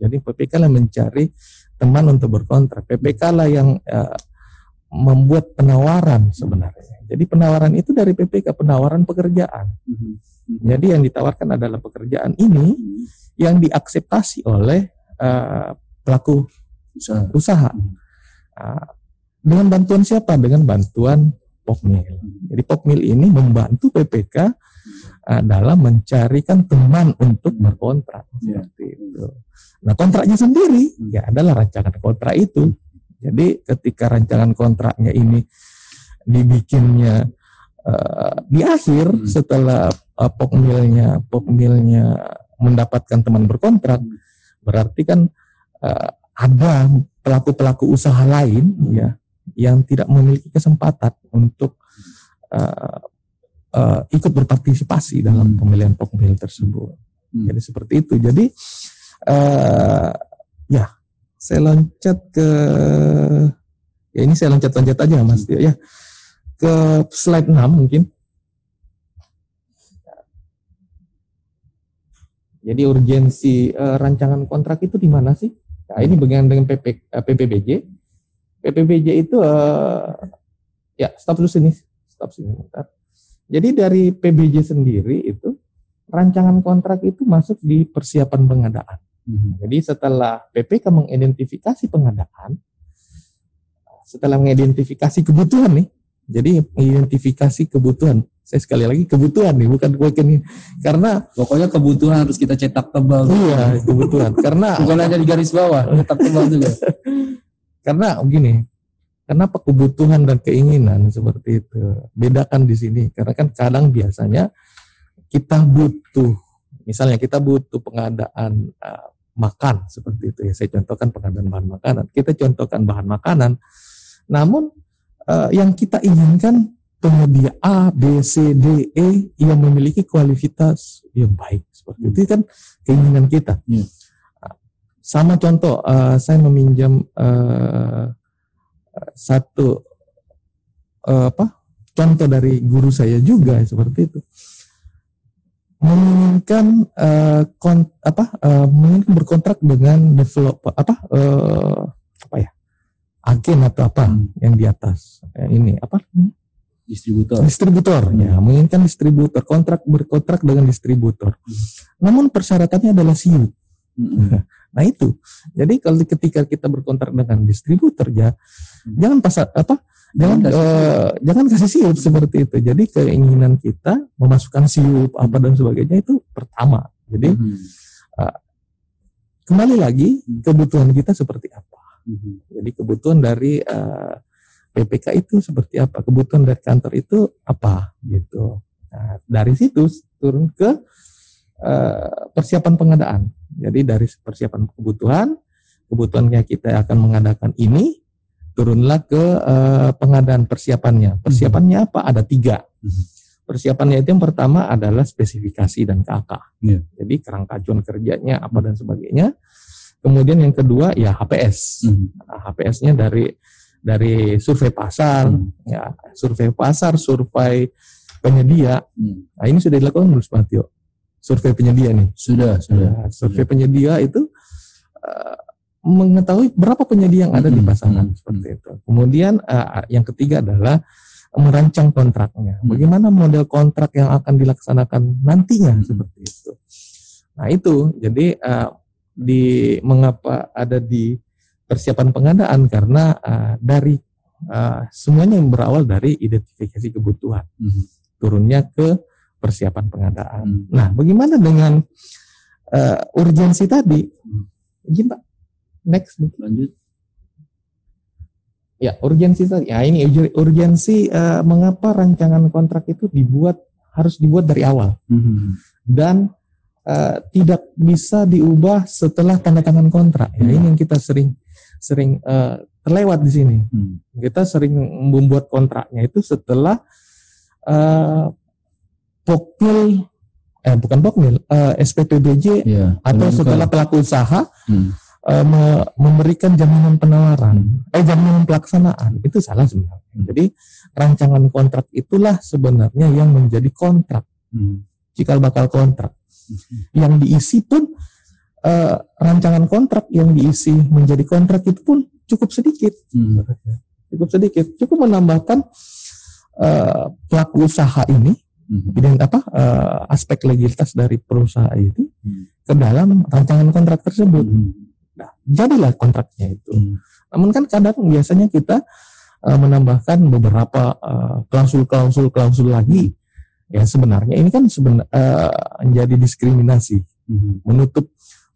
Jadi PPK lah mencari teman untuk berkontrak. PPK lah yang membuat penawaran sebenarnya. Jadi penawaran itu dari PPK, penawaran pekerjaan. Jadi yang ditawarkan adalah pekerjaan ini yang diakseptasi oleh pelaku usaha. Dengan bantuan siapa? Dengan bantuan Pokmil. Jadi Pokmil ini membantu PPK dalam mencarikan teman untuk berkontrak. Seperti itu. Nah kontraknya sendiri ya adalah rancangan kontrak itu. Jadi ketika rancangan kontraknya ini dibikinnya di akhir setelah Pokmilnya mendapatkan teman berkontrak, berarti kan ada pelaku-pelaku usaha lain ya yang tidak memiliki kesempatan untuk ikut berpartisipasi dalam pemilihan Pokmil tersebut. Jadi seperti itu. Jadi ya saya loncat ke ini saya loncat-loncat aja Mas Tio ya. Ke slide 6 mungkin. Jadi urgensi rancangan kontrak itu di mana sih? Nah, ini bagian dengan PPBJ. PPBJ itu ya stop sini. Bentar. Jadi dari PBJ sendiri itu rancangan kontrak itu masuk di persiapan pengadaan. Jadi setelah PPK mengidentifikasi pengadaan, setelah mengidentifikasi kebutuhan nih, jadi mengidentifikasi kebutuhan. Saya sekali lagi kebutuhan nih, bukan ini. Karena pokoknya kebutuhan harus kita cetak tebal. Iya, kebutuhan. Karena bukan hanya di garis bawah, cetak tebal juga. Karena begini, kenapa kebutuhan dan keinginan seperti itu? Bedakan di sini. Karena kan kadang biasanya kita butuh, misalnya kita butuh pengadaan makan seperti itu ya. Saya contohkan pengadaan bahan makanan. Kita contohkan bahan makanan. Namun yang kita inginkan penyedia A, B, C, D, E yang memiliki kualitas yang baik seperti itu kan keinginan kita. Sama contoh, saya meminjam satu contoh dari guru saya juga seperti itu. Menginginkan menginginkan berkontrak dengan developer agen atau yang di atas ini distributor ya, menginginkan distributor berkontrak dengan distributor. Namun persyaratannya adalah SIUP. Nah itu, jadi kalau ketika kita berkontrak dengan distributor ya jangan jangan kasih SIUP seperti itu. Jadi keinginan kita memasukkan SIUP dan sebagainya itu pertama. Jadi kembali lagi kebutuhan kita seperti apa. Jadi kebutuhan dari PPK itu seperti apa, kebutuhan dari kantor itu apa gitu. Nah, dari situ turun ke persiapan pengadaan. Jadi dari persiapan kebutuhannya kita akan mengadakan ini, turunlah ke pengadaan persiapannya. Persiapannya apa? Ada 3. Persiapannya itu yang pertama adalah spesifikasi dan KK. Jadi kerangka acuan kerjanya apa dan sebagainya. Kemudian yang kedua ya HPS. HPS-nya dari survei pasar, ya survei pasar, survei penyedia. Nah ini sudah dilakukan belum Pak Tio? Survei penyedia nih. Sudah. Survei penyedia itu mengetahui berapa penyedia yang ada di pasaran seperti itu. Kemudian yang ketiga adalah merancang kontraknya. Bagaimana model kontrak yang akan dilaksanakan nantinya seperti itu. Nah itu jadi mengapa ada di persiapan pengadaan karena dari semuanya yang berawal dari identifikasi kebutuhan, turunnya ke persiapan pengadaan. Nah, bagaimana dengan urgensi tadi? Izin Pak, next lanjut. Ya, urgensi tadi. Ya, ini urgensi mengapa rancangan kontrak itu harus dibuat dari awal dan tidak bisa diubah setelah tanda tangan kontrak. Ya, ini yang kita sering terlewat di sini. Kita sering membuat kontraknya itu setelah SPPBJ atau setelah pelaku usaha memberikan jaminan penawaran, jaminan pelaksanaan. Itu salah sebenarnya. Jadi rancangan kontrak itulah sebenarnya yang menjadi kontrak, cikal bakal kontrak. Yang diisi pun rancangan kontrak yang diisi menjadi kontrak itu pun cukup sedikit, cukup menambahkan pelaku usaha ini aspek legalitas dari perusahaan itu ke dalam rancangan kontrak tersebut. Nah, jadilah kontraknya itu. Namun kan kadang biasanya kita menambahkan beberapa klausul lagi. Ya sebenarnya ini kan menjadi diskriminasi, menutup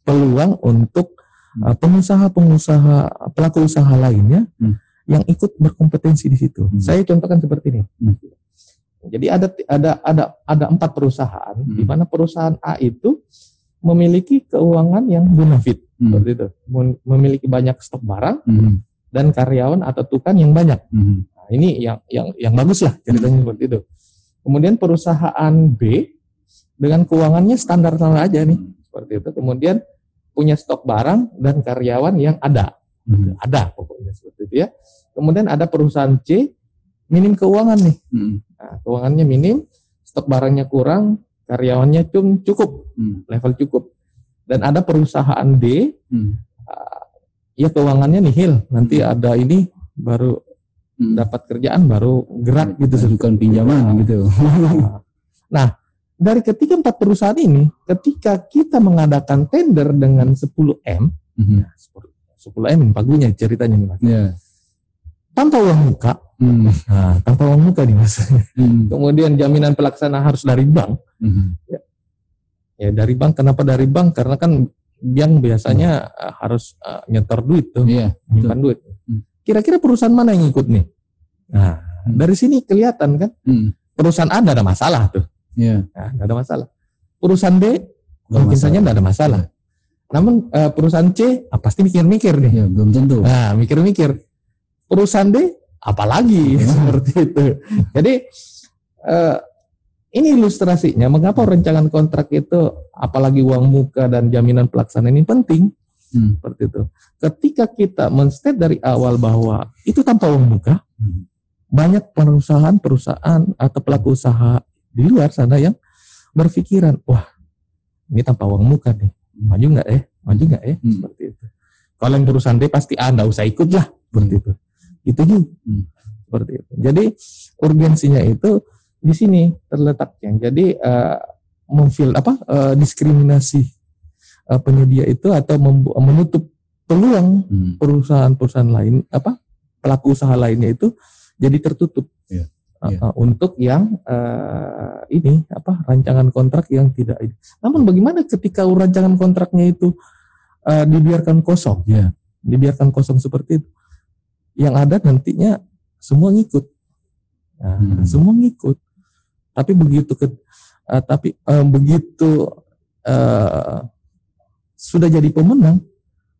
peluang untuk pengusaha-pengusaha pelaku usaha lainnya yang ikut berkompetensi di situ. Saya contohkan seperti ini. Jadi ada 4 perusahaan, di mana perusahaan A itu memiliki keuangan yang bonafit, seperti itu, memiliki banyak stok barang dan karyawan atau tukang yang banyak. Nah, ini yang bagus lah ceritanya seperti itu. Kemudian perusahaan B dengan keuangannya standar aja nih, seperti itu. Kemudian punya stok barang dan karyawan yang ada pokoknya seperti itu ya. Kemudian ada perusahaan C minim keuangan nih, nah, keuangannya minim, stok barangnya kurang, karyawannya cukup, level cukup. Dan ada perusahaan D, ya keuangannya nihil, nanti ada ini baru dapat kerjaan baru gerak gitu, bukan pinjaman gitu. Nah, dari ketiga 4 perusahaan ini, ketika kita mengadakan tender dengan 10M, 10M pagunya ceritanya nih Mas. Yeah. Tanpa uang muka, tanpa uang muka nih Mas. Kemudian jaminan pelaksana harus dari bank. Ya dari bank. Kenapa dari bank? Karena kan bank biasanya harus nyetor duit tuh, nyimpan duit. Kira-kira perusahaan mana yang ikut nih? Nah, dari sini kelihatan kan, perusahaan A tidak ada masalah tuh, tidak ada masalah. Perusahaan B mungkin saja tidak ada masalah. Namun perusahaan C pasti mikir-mikir nih. Ya, belum tentu. Nah, mikir-mikir. Perusahaan D apalagi seperti itu. Jadi ini ilustrasinya mengapa rancangan kontrak itu, apalagi uang muka dan jaminan pelaksanaan ini penting. Seperti itu. Ketika kita men-state dari awal bahwa itu tanpa uang muka, banyak perusahaan atau pelaku usaha di luar sana yang berpikiran, wah ini tanpa uang muka nih, maju nggak seperti itu. Kalau yang perusahaan D pasti nggak usah ikut lah, seperti itu. Itu juga seperti itu. Jadi urgensinya itu di sini terletaknya. Jadi diskriminasi penyedia itu atau menutup peluang perusahaan-perusahaan lain, pelaku usaha lainnya itu jadi tertutup untuk yang rancangan kontrak yang tidak ini. Namun bagaimana ketika rancangan kontraknya itu dibiarkan kosong, dibiarkan kosong seperti itu, yang ada nantinya semua ngikut, semua ngikut. Tapi begitu sudah jadi pemenang,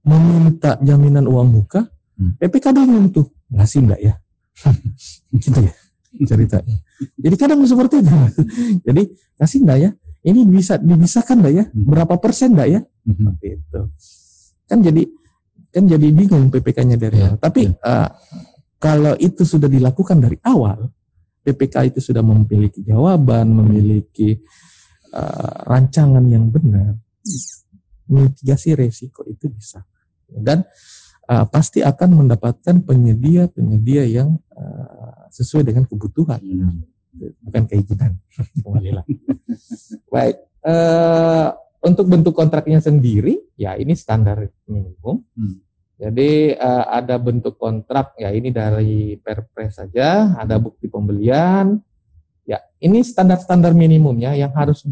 meminta jaminan uang muka, PPK bingung tuh, ngasih enggak ya? Gitu ya ceritanya. Jadi kadang seperti itu. Jadi ngasih enggak ya? Ini bisa dibisakan enggak ya? Berapa persen enggak ya? Seperti itu. Kan jadi bingung PPK-nya dari awal. Tapi kalau itu sudah dilakukan dari awal, PPK itu sudah memiliki jawaban, memiliki rancangan yang benar, mitigasi resiko itu bisa dan pasti akan mendapatkan penyedia yang sesuai dengan kebutuhan, bukan keinginan. Baik, untuk bentuk kontraknya sendiri, ya ini standar minimum. Jadi ada bentuk kontrak, ya ini dari Perpres saja, ada bukti pembelian, ya ini standar minimumnya yang harus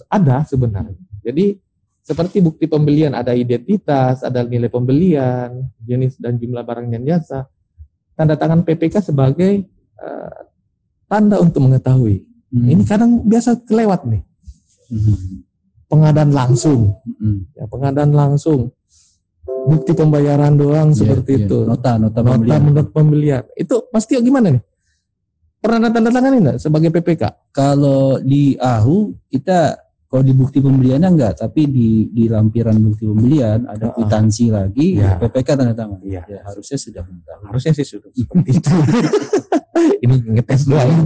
ada sebenarnya. Jadi seperti bukti pembelian ada identitas, ada nilai pembelian, jenis dan jumlah barang dan jasa. Tanda tangan PPK sebagai tanda untuk mengetahui. Ini kadang biasa kelewat nih. Pengadaan langsung, ya, pengadaan langsung, bukti pembayaran doang seperti itu. Nota pembelian. Itu pasti gimana nih? Pernah tanda tangan enggak sebagai PPK? Kalau di AHU kita, kalau di bukti pembeliannya enggak, tapi di lampiran bukti pembelian ada kwitansi lagi, ya. PPK tanda tangan. Ya, harusnya sudah mengetahui. Harusnya sih sudah seperti itu. Ini ngetes doang.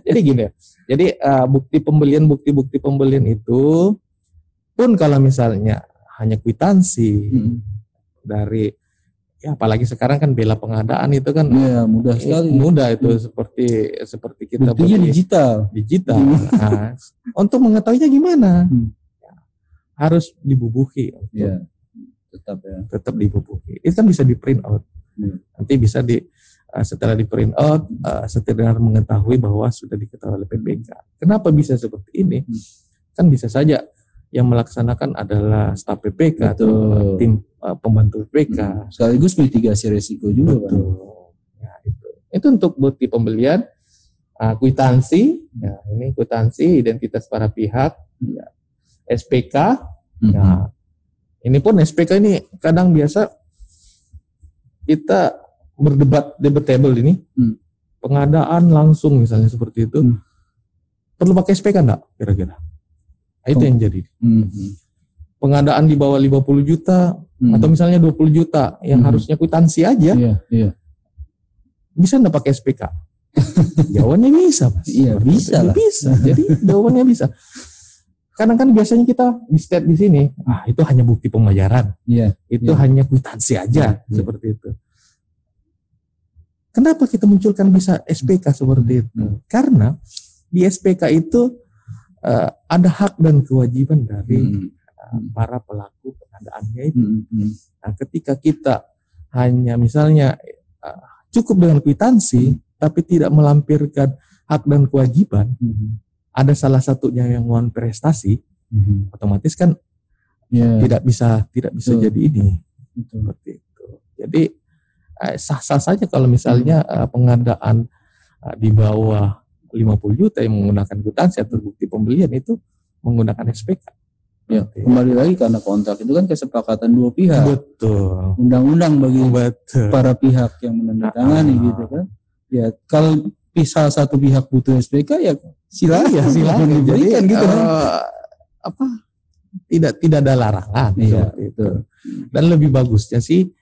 Jadi gini ya. Jadi bukti pembelian itu pun kalau misalnya hanya kwitansi dari, ya apalagi sekarang kan bela pengadaan itu kan mudah sekali. Mudah itu seperti kita buktinya digital. Nah, untuk mengetahuinya gimana? Harus dibubuhi. Tetap dibubuhi. Itu kan bisa di print out. Nanti bisa setelah di print out, setelah mengetahui bahwa sudah diketahui oleh PPK. Kenapa bisa seperti ini? Kan bisa saja yang melaksanakan adalah staf PPK atau tim pembantu PPK. Sekaligus mitigasi resiko juga. Ya, itu untuk bukti pembelian, kwitansi. Ya, ini kwitansi identitas para pihak. Ya, SPK. Ya, ini pun SPK ini kadang biasa kita debatable ini. Pengadaan langsung misalnya seperti itu. Perlu pakai SPK enggak kira-kira? Itu yang jadi. Pengadaan di bawah 50 juta atau misalnya 20 juta yang harusnya kwitansi aja. Bisa enggak pakai SPK? Jawabannya bisa, Mas. Iya, bisa lah. Bisa. Jadi jawabannya bisa. Kadang kan biasanya kita di state di sini, itu hanya bukti pembayaran. Itu hanya kwitansi aja seperti itu. Kenapa kita munculkan bisa SPK seperti itu? Karena di SPK itu ada hak dan kewajiban dari para pelaku pengadaannya itu. Nah, ketika kita hanya misalnya cukup dengan kwitansi, tapi tidak melampirkan hak dan kewajiban, ada salah satunya yang non prestasi, otomatis kan tidak bisa jadi ini. Seperti itu. Jadi sah-sah saja kalau misalnya pengadaan di bawah 50 juta yang menggunakan kwitansi atau bukti pembelian itu menggunakan SPK. Ya, kembali lagi karena kontrak itu kan kesepakatan dua pihak. Betul. Undang-undang bagi para pihak yang menandatangani gitu kan. Ya, kalau salah satu pihak butuh SPK ya silakan diberikan gitu kan. Tidak ada larangan seperti itu. Dan lebih bagusnya sih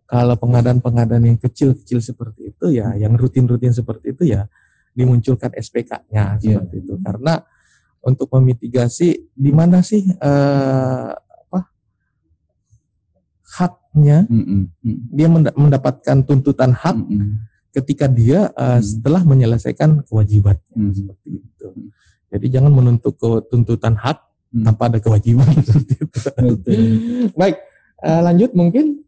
kalau pengadaan yang kecil-kecil seperti itu ya, yang rutin-rutin seperti itu ya dimunculkan SPK-nya seperti itu. Karena untuk memitigasi di mana sih haknya, dia mendapatkan tuntutan hak ketika dia setelah menyelesaikan kewajibannya seperti itu. Jadi jangan menuntut tuntutan hak tanpa ada kewajiban seperti itu. Baik, lanjut mungkin.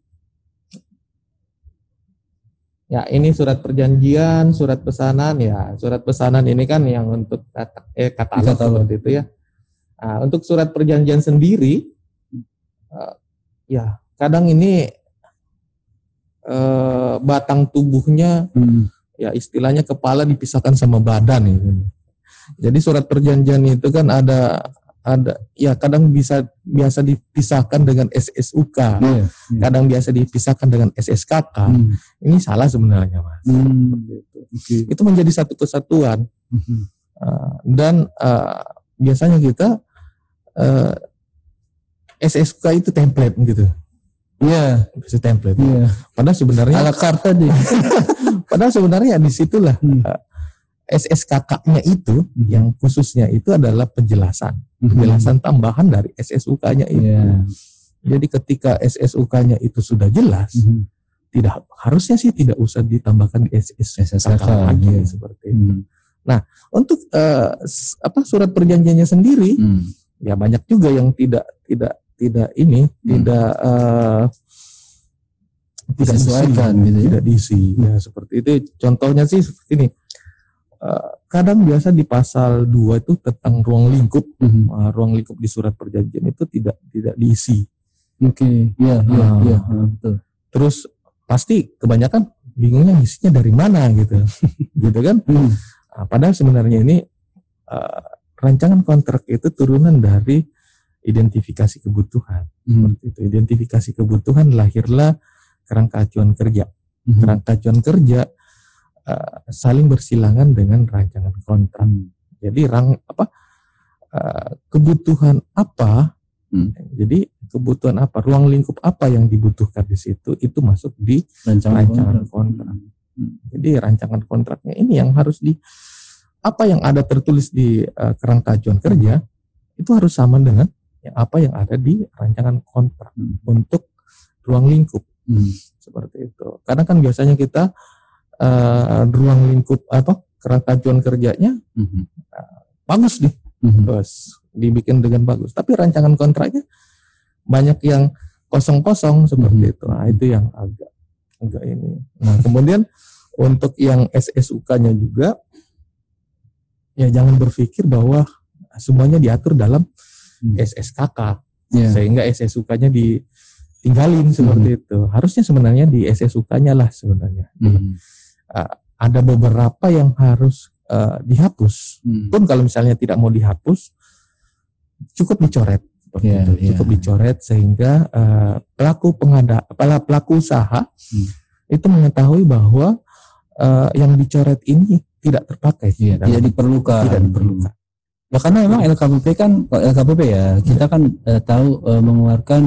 Ya, ini surat perjanjian, surat pesanan ya. Surat pesanan ini kan yang untuk katalog seperti itu ya. Nah, untuk surat perjanjian sendiri, ya kadang ini batang tubuhnya, ya istilahnya kepala dipisahkan sama badan gitu. Jadi surat perjanjian itu kan ada ya kadang biasa dipisahkan dengan SSUK, kadang biasa dipisahkan dengan SSKK. Ini salah sebenarnya, Mas. Itu menjadi satu kesatuan. Dan biasanya kita SSUK itu template gitu. Iya, bisa template. Padahal sebenarnya ala carte deh. Padahal sebenarnya disitulah SSKK-nya itu yang khususnya itu adalah penjelasan tambahan dari SSUK-nya itu. Jadi ketika SSUK-nya itu sudah jelas, tidak usah ditambahkan di SSKK lagi seperti itu. Nah, untuk surat perjanjiannya sendiri, ya banyak juga yang tidak disesuaikan, tidak diisi. Ya seperti itu. Contohnya sih seperti ini. Kadang biasa di pasal 2 itu tentang ruang lingkup, ruang lingkup di surat perjanjian itu tidak diisi. Betul. Terus pasti kebanyakan bingungnya isinya dari mana gitu, gitu kan? Padahal sebenarnya ini rancangan kontrak itu turunan dari identifikasi kebutuhan. Seperti itu. Identifikasi kebutuhan lahirlah kerangka acuan kerja. Kerangka acuan kerja saling bersilangan dengan rancangan kontrak. Jadi kebutuhan apa? Jadi kebutuhan apa? Ruang lingkup apa yang dibutuhkan di situ itu masuk di rancangan kontrak. Jadi rancangan kontraknya ini yang harus apa yang ada tertulis di kerangka acuan kerja itu harus sama dengan apa yang ada di rancangan kontrak untuk ruang lingkup. Seperti itu. Karena kan biasanya kita ruang lingkup kerangka acuan kerjanya bagus nih, terus dibikin dengan bagus. Tapi rancangan kontraknya banyak yang kosong-kosong seperti itu. Nah, itu yang agak ini. Nah, kemudian untuk yang SSUK-nya juga, ya jangan berpikir bahwa semuanya diatur dalam SSKK, sehingga SSUK-nya ditinggalin seperti itu. Harusnya sebenarnya di SSUK-nya lah sebenarnya. Ada beberapa yang harus dihapus. Pun kalau misalnya tidak mau dihapus, cukup dicoret. Cukup dicoret sehingga pelaku usaha itu mengetahui bahwa yang dicoret ini tidak terpakai, tidak diperlukan. Ya karena memang LKPP ya, kita kan tahu mengeluarkan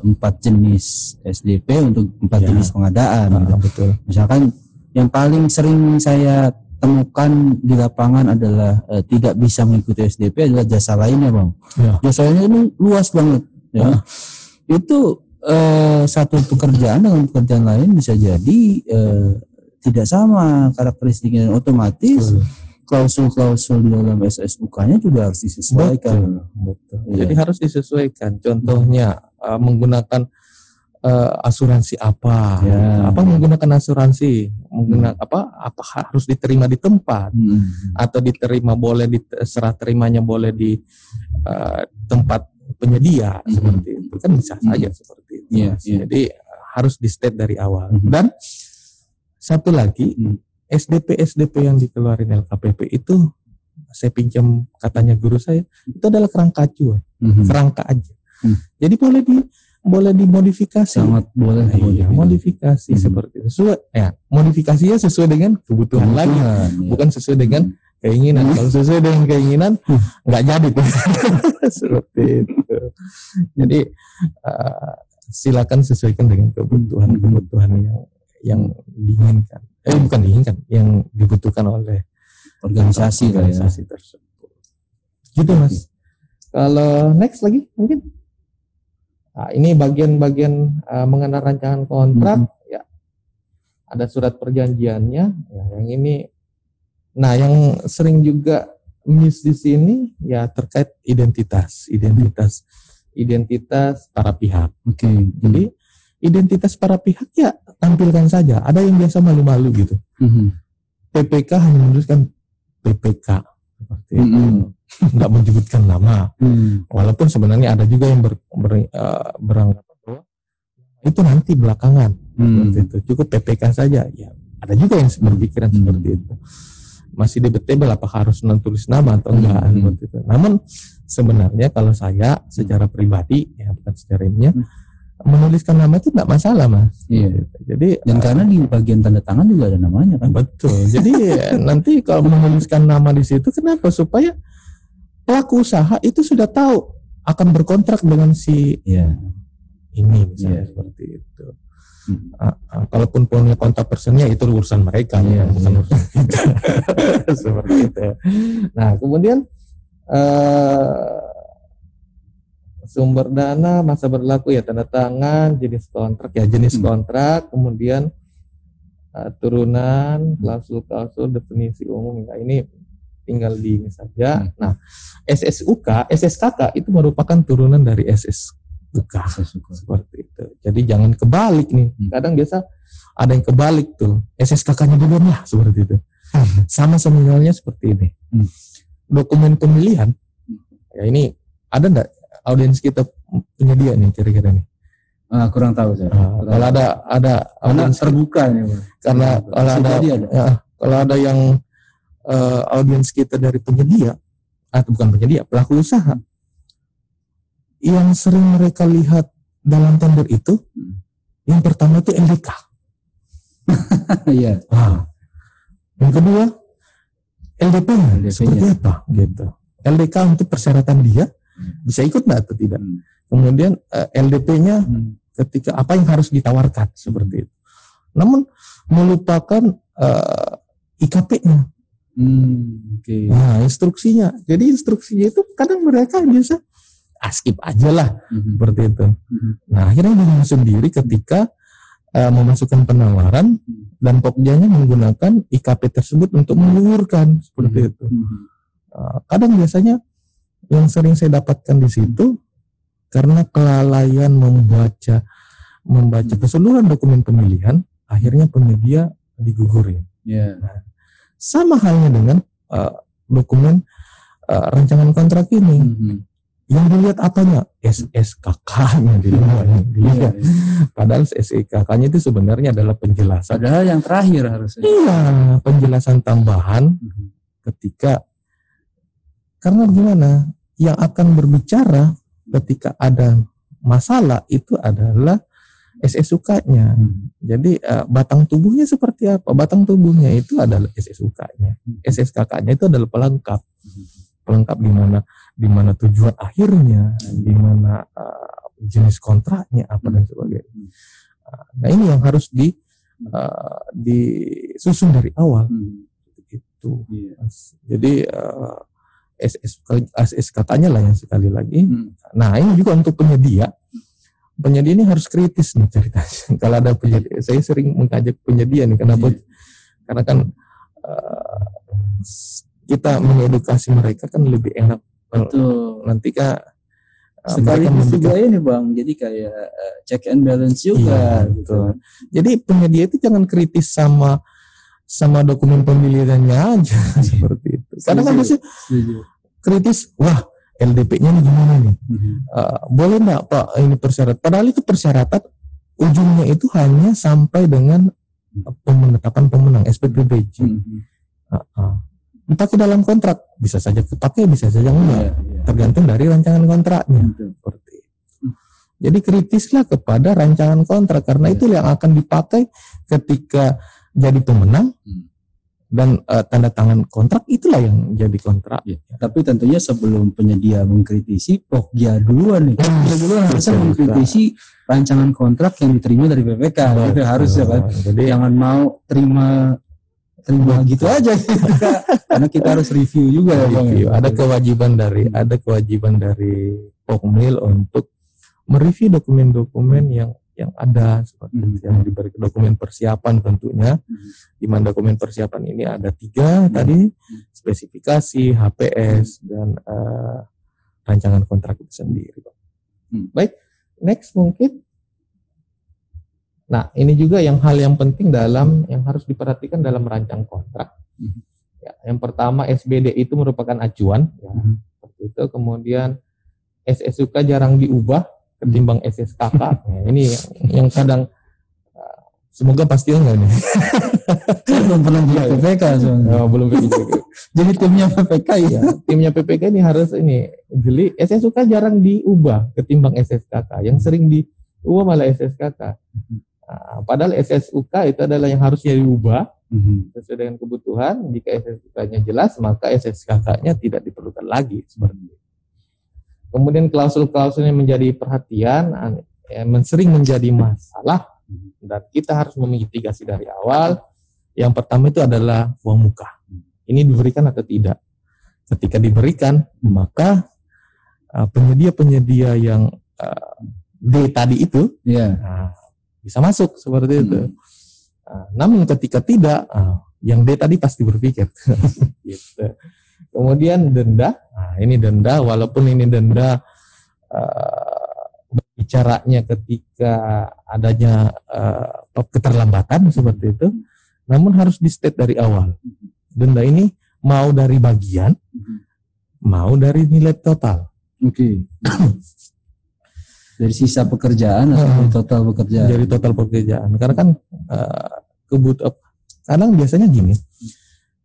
4 jenis SDP untuk 4 jenis pengadaan. Betul. Misalkan yang paling sering saya temukan di lapangan adalah tidak bisa mengikuti SDP adalah jasa lainnya, Bang. Jasa lainnya itu luas banget. Ya. Itu satu pekerjaan dengan pekerjaan lain bisa jadi tidak sama karakteristiknya, otomatis klausul-klausul di dalam SSUK-nya juga harus disesuaikan. Betul. Jadi harus disesuaikan. Contohnya menggunakan asuransi apa? Menggunakan asuransi, apa harus diterima di tempat atau diterima boleh serah terimanya boleh di tempat penyedia seperti itu kan bisa saja seperti itu. Jadi harus di state dari awal. Dan satu lagi SDP yang dikeluarin LKPP itu saya pinjam katanya guru saya itu adalah kerangka acuan, kerangka aja. Jadi boleh dimodifikasi. Sangat boleh. Modifikasi seperti itu. Modifikasinya sesuai dengan kebutuhan lagi, bukan sesuai dengan keinginan. Kalau sesuai dengan keinginan nggak jadi tuh. Seperti itu. Jadi silakan sesuaikan dengan kebutuhan yang diinginkan. Bukan diinginkan, yang dibutuhkan oleh organisasi tersebut. Gitu Mas. Kalau next lagi mungkin. Nah, ini bagian-bagian mengenai rancangan kontrak ya. Ada surat perjanjiannya ya, yang ini. Nah, yang sering juga miss di sini ya terkait identitas para pihak. Jadi identitas para pihak ya tampilkan saja. Ada yang biasa malu-malu gitu. PPK hanya menuliskan PPK seperti itu. Nggak menyebutkan nama. Walaupun sebenarnya ada juga yang beranggapan bahwa itu nanti belakangan. Seperti itu. Cukup PPK saja. Ya, ada juga yang berpikiran seperti itu. Masih debatable apakah harus menulis nama atau enggak seperti itu. Namun sebenarnya kalau saya secara pribadi ya bukan secara ilmiah menuliskan nama itu enggak masalah, Mas. Jadi dan karena di bagian tanda tangan juga ada namanya kan. Betul. Jadi nanti kalau menuliskan nama di situ kenapa? Supaya pelaku usaha itu sudah tahu akan berkontrak dengan si ini misalnya seperti itu. Kalaupun punya kontak personnya itu urusan mereka, bukan urusan kita. Seperti itu. Nah, kemudian sumber dana, masa berlaku ya tanda tangan, jenis kontrak, kemudian turunan, klausul definisi umum. Nah, ini tinggal di ini saja. Nah, SSKK itu merupakan turunan dari SSUK. Seperti itu. Jadi jangan kebalik nih. Kadang biasa ada yang kebalik tuh. SSKK-nya duluan lah, seperti itu. Sama sebenarnya seperti ini. Dokumen pemilihan, ya ini ada enggak audiens kita penyedia nih kira-kira nih? Kurang tahu saya. Kalau ada audiens terbuka nih, karena kalau ada yang audiens kita dari penyedia atau bukan penyedia, pelaku usaha yang sering mereka lihat dalam tender itu, yang pertama itu LDK. Iya. Yang kedua LDP-nya seperti apa gitu. LDK untuk persyaratan dia bisa ikut nggak atau tidak. Kemudian LDP-nya ketika apa yang harus ditawarkan seperti itu. Namun melupakan IKP-nya. Nah, instruksinya. Jadi instruksinya itu kadang mereka biasa skip aja lah seperti itu. Nah, akhirnya bingung sendiri ketika memasukkan penawaran dan Pokjanya menggunakan IKP tersebut untuk menggugurkan seperti itu. Kadang biasanya yang sering saya dapatkan di situ karena kelalaian membaca keseluruhan dokumen pemilihan, akhirnya penyedia digugurin. Nah, sama halnya dengan dokumen rancangan kontrak ini. Yang dilihat apanya? SSKK-nya dilihat. Padahal SSKK-nya itu sebenarnya adalah penjelasan. Padahal yang terakhir harusnya. Iya, penjelasan tambahan ketika, karena gimana? Yang akan berbicara ketika ada masalah itu adalah SSUK-nya. Jadi batang tubuhnya seperti apa? Batang tubuhnya itu adalah SSUK-nya. SSKK-nya itu adalah pelengkap di mana tujuan akhirnya, di mana jenis kontraknya apa dan sebagainya. Nah, ini yang harus disusun dari awal. Itu. Jadi SSKK-nya lah yang sekali lagi. Nah, ini juga untuk penyedia. Penyedia ini harus kritis nih ceritanya. Kalau ada penyedia, saya sering mengajak penyedia nih. Kenapa? Karena kan kita mengedukasi mereka kan lebih enak. Betul. Nanti sekaligus juga ini Bang, jadi kayak check and balance juga. Iya, gitu. Jadi penyedia itu jangan kritis sama dokumen pemilihannya aja seperti itu. Karena kan biasanya kritis, wah LDP-nya nih gimana nih? Boleh nggak Pak ini persyaratan? Padahal itu persyaratan ujungnya itu hanya sampai dengan penetapan pemenang SPPBJ. Entah ke dalam kontrak bisa saja kepakai, bisa saja enggak, tergantung dari rancangan kontraknya. Seperti itu. Jadi kritislah kepada rancangan kontrak karena itu yang akan dipakai ketika jadi pemenang dan tanda tangan kontrak itulah yang jadi kontrak. Tapi tentunya sebelum penyedia mengkritisi, Pokja duluan nih. Pokja duluan harusnya mengkritisi rancangan kontrak yang diterima dari PPK. Itu harus ya kan. Jadi jangan mau terima gitu aja gitu. Karena kita harus review juga ya Bang. Ada kewajiban dari Pokmil untuk mereview dokumen-dokumen yang ada seperti yang diberi dokumen persiapan tentunya. Di mana dokumen persiapan ini ada 3 tadi, spesifikasi, HPS dan rancangan kontrak itu sendiri. Baik, next mungkin. Nah, ini juga hal yang penting yang harus diperhatikan dalam merancang kontrak. Ya, yang pertama SBD itu merupakan acuan, ya, seperti itu. Kemudian SSUK jarang diubah ketimbang SSKK. Nah, ini yang kadang semoga pasti enggak nih. Saya belum pernah di PPK soalnya. Belum PPK. Jadi timnya PPK ya. Timnya PPK ini harus jeli. SSUK jarang diubah ketimbang SSKK. Yang sering diubah malah SSKK. Padahal SSUK itu adalah yang harusnya diubah sesuai dengan kebutuhan. Jika SSUK-nya jelas, maka SSKK-nya tidak diperlukan lagi seperti itu. Kemudian klausul-klausul yang menjadi perhatian, sering menjadi masalah Dan kita harus memitigasi dari awal. Yang pertama itu adalah uang muka. Ini diberikan atau tidak. Ketika diberikan, maka penyedia-penyedia yang D tadi itu bisa masuk seperti itu. Namun ketika tidak, yang D tadi pasti berpikir. Gitu. Kemudian denda. Nah, ini denda, walaupun ini denda bicaranya ketika adanya keterlambatan seperti itu, namun harus di state dari awal. Denda ini mau dari bagian, mau dari nilai total. Oke. Dari sisa pekerjaan atau dari total pekerjaan? Dari total pekerjaan. Karena kan kadang biasanya gini,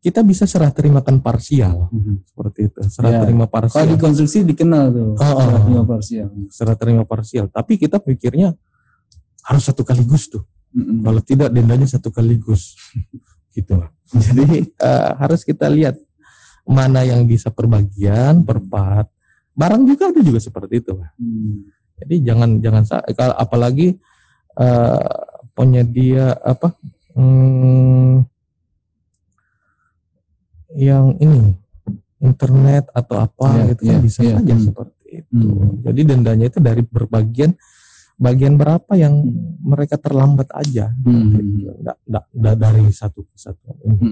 kita bisa serah terimakan parsial, seperti itu. Serah terima parsial. Kalau di konstruksi dikenal tuh, serah terima parsial. Serah terima parsial. Tapi kita pikirnya harus satu kaligus tuh. Kalau tidak dendanya satu kaligus, gitu. Jadi harus kita lihat mana yang bisa per part. Barang juga ada juga seperti itu. Jadi jangan apalagi penyedia yang ini internet atau apa gitu kan bisa saja seperti itu. Jadi dendanya itu dari bagian berapa yang mereka terlambat aja, enggak dari satu kesatuan ini.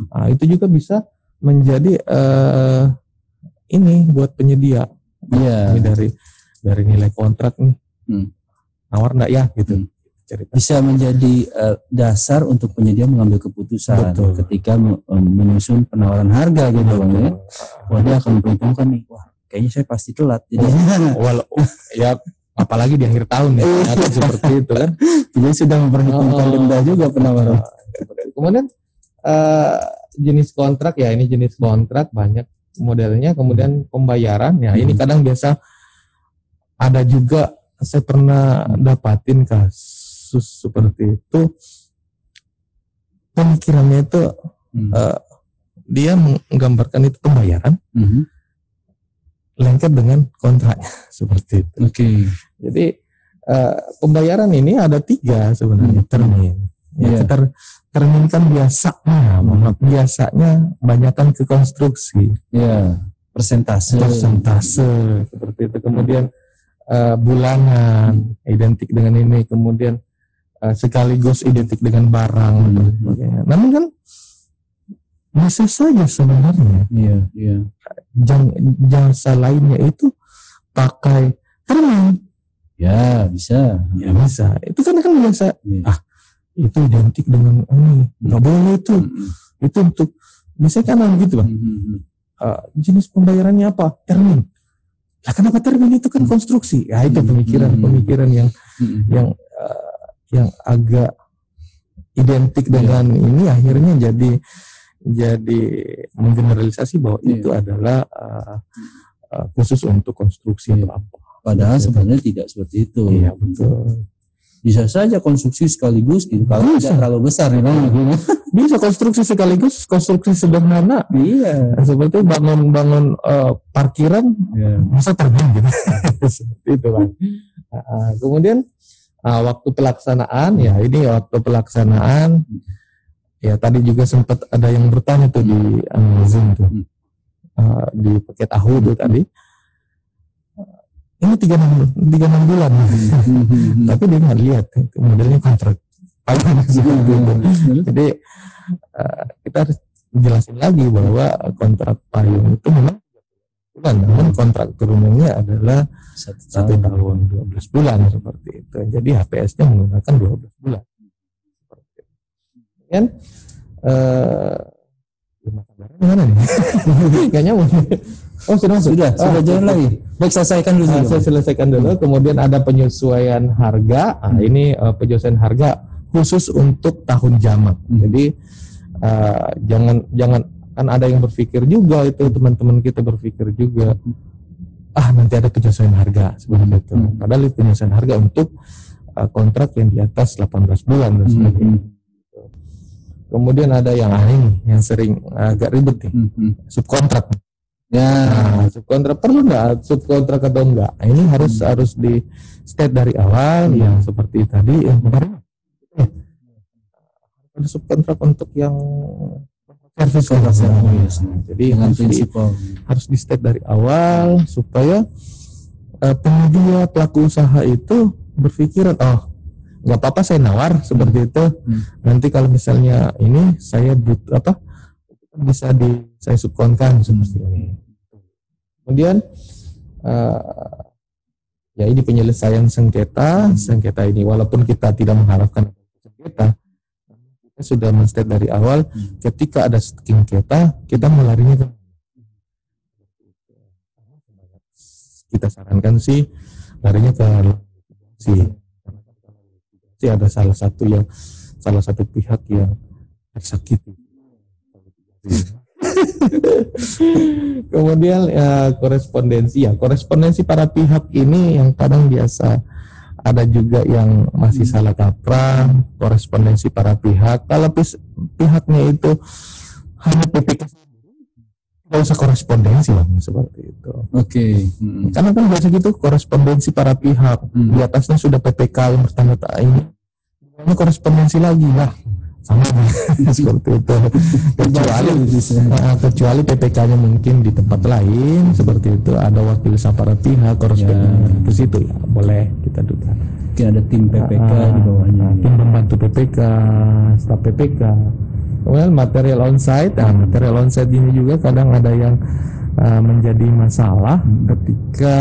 Nah, itu juga bisa menjadi ini buat penyedia. Ini dari nilai kontrak nih, nawar enggak ya gitu. Cerita. Bisa menjadi dasar untuk penyedia mengambil keputusan. Betul. Ketika menyusun penawaran harga gitu Bang ya. Wah, dia akan memperhitungkan nih, wah kayaknya saya pasti telat. Jadi ya apalagi di akhir tahun ya seperti itu kan. Jadi sudah memperhitungkan denda juga penawaran. Kemudian jenis kontrak ya, ini jenis kontrak banyak modelnya. Kemudian pembayaran ya, ini kadang biasa ada juga, saya pernah dapatin kasus seperti itu, pemikirannya itu dia menggambarkan itu pembayaran lengkap dengan kontraknya seperti itu. Jadi pembayaran ini ada 3 sebenarnya termin. Termin kan biasanya banyakkan ke konstruksi. Persentase seperti itu. Kemudian bulanan identik dengan ini, kemudian sekaligus identik dengan barang dan sebagainya. Namun kan bisa saja sebenarnya jasa lainnya itu pakai termin. Bisa. Itu kan biasa. Itu identik dengan ini, nggak boleh itu. Itu untuk misalkan gitu Bang. Jenis pembayarannya apa? Termin. Lah kenapa termin? Itu kan konstruksi. Ya itu pemikiran yang agak identik dengan ini, akhirnya jadi menggeneralisasi bahwa itu adalah khusus untuk konstruksi atau apa. Padahal sebenarnya tidak seperti itu. Iya betul. Bisa saja konstruksi sekaligus gitu. Kalau tidak terlalu besar nih Bang. Bisa konstruksi sekaligus, konstruksi sederhana. Seperti bangun parkiran, masa termin gitu. Seperti itu Bang. Kemudian waktu pelaksanaan ya, ini waktu pelaksanaan ya, tadi juga sempat ada yang bertanya tuh di Zoom tuh, di paket AHU tuh tadi. Ini 36 bulan. Tapi dia nggak lihat itu modelnya kontrak. Jadi kita harus jelasin lagi bahwa kontrak payung itu memang bulan, namun kontrak turunannya adalah 1 tahun 12 bulan seperti itu. Jadi HPS-nya menggunakan 12 bulan. Seperti itu. Kan gimana nih? Gak nyambung. Sudah jalan lagi. Baik, selesaikan dulu. Saya selesaikan dulu. Kemudian ada penyesuaian harga. Ini penyesuaian harga khusus untuk tahun jamak. Jadi jangan kan ada yang berpikir juga, itu teman-teman kita berpikir juga, nanti ada penyesuaian harga seperti itu. Padahal itu penyesuaian harga untuk kontrak yang di atas 18 bulan dan sebagainya. Kemudian ada yang ini yang sering agak ribet nih, subkontrak. Ya, Nah, subkontrak perlu nggak subkontrak atau enggak? Nah, ini harus di state dari awal yang seperti tadi yang kemarin. Ada subkontrak untuk yang service. Jadi dengan prinsip harus di state dari awal supaya penyedia pelaku usaha itu berpikiran, oh nggak apa-apa saya nawar seperti itu. Nanti kalau misalnya ini saya bisa saya subkonkan seperti ini. Kemudian ya ini penyelesaian sengketa ini walaupun kita tidak mengharapkan sengketa, kita sudah men-state dari awal ketika ada sengketa kita melarinya ke kita sarankan sih larinya ke si ada salah satu pihak yang tersakiti. Kemudian korespondensi para pihak ini yang kadang biasa ada juga yang masih salah kaprah. Korespondensi para pihak kalau pihaknya itu hanya PPK nggak usah korespondensi lah seperti itu. Oke. Karena kan biasa gitu korespondensi para pihak di atasnya sudah PPK yang bertanda ini korespondensi lagi lah sama seperti itu. Kecuali PPK-nya mungkin di tempat lain seperti itu ada wakil para pihak koresponden ke situ ya boleh kita duga. Mungkin ada tim PPK di bawahnya. Tim pembantu PPK, staf PPK. Well, material onsite ini juga kadang ada yang menjadi masalah ketika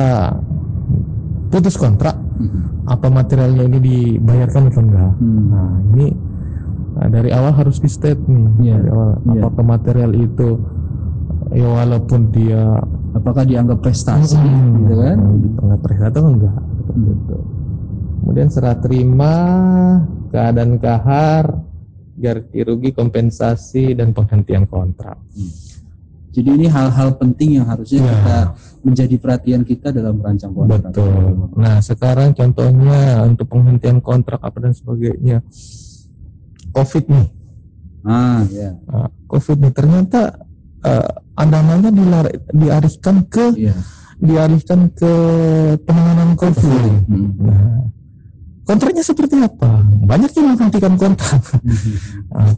putus kontrak. Apa materialnya ini dibayarkan atau enggak? Nah ini dari awal harus di state nih. Dari awal, apakah material itu ya walaupun dia apakah dianggap prestasi gitu kan? Dianggap prestasi atau enggak? Seperti itu. Kemudian serah terima, keadaan kahar, ganti rugi, kompensasi dan penghentian kontrak. Jadi ini hal-hal penting yang harusnya kita menjadi perhatian kita dalam merancang kontrak. Betul. Nah sekarang contohnya untuk penghentian kontrak apa dan sebagainya, COVID nih. COVID nih ternyata dananya dialihkan ke penanganan COVID. Nah, kontraknya seperti apa? Banyak yang menghentikan kontrak.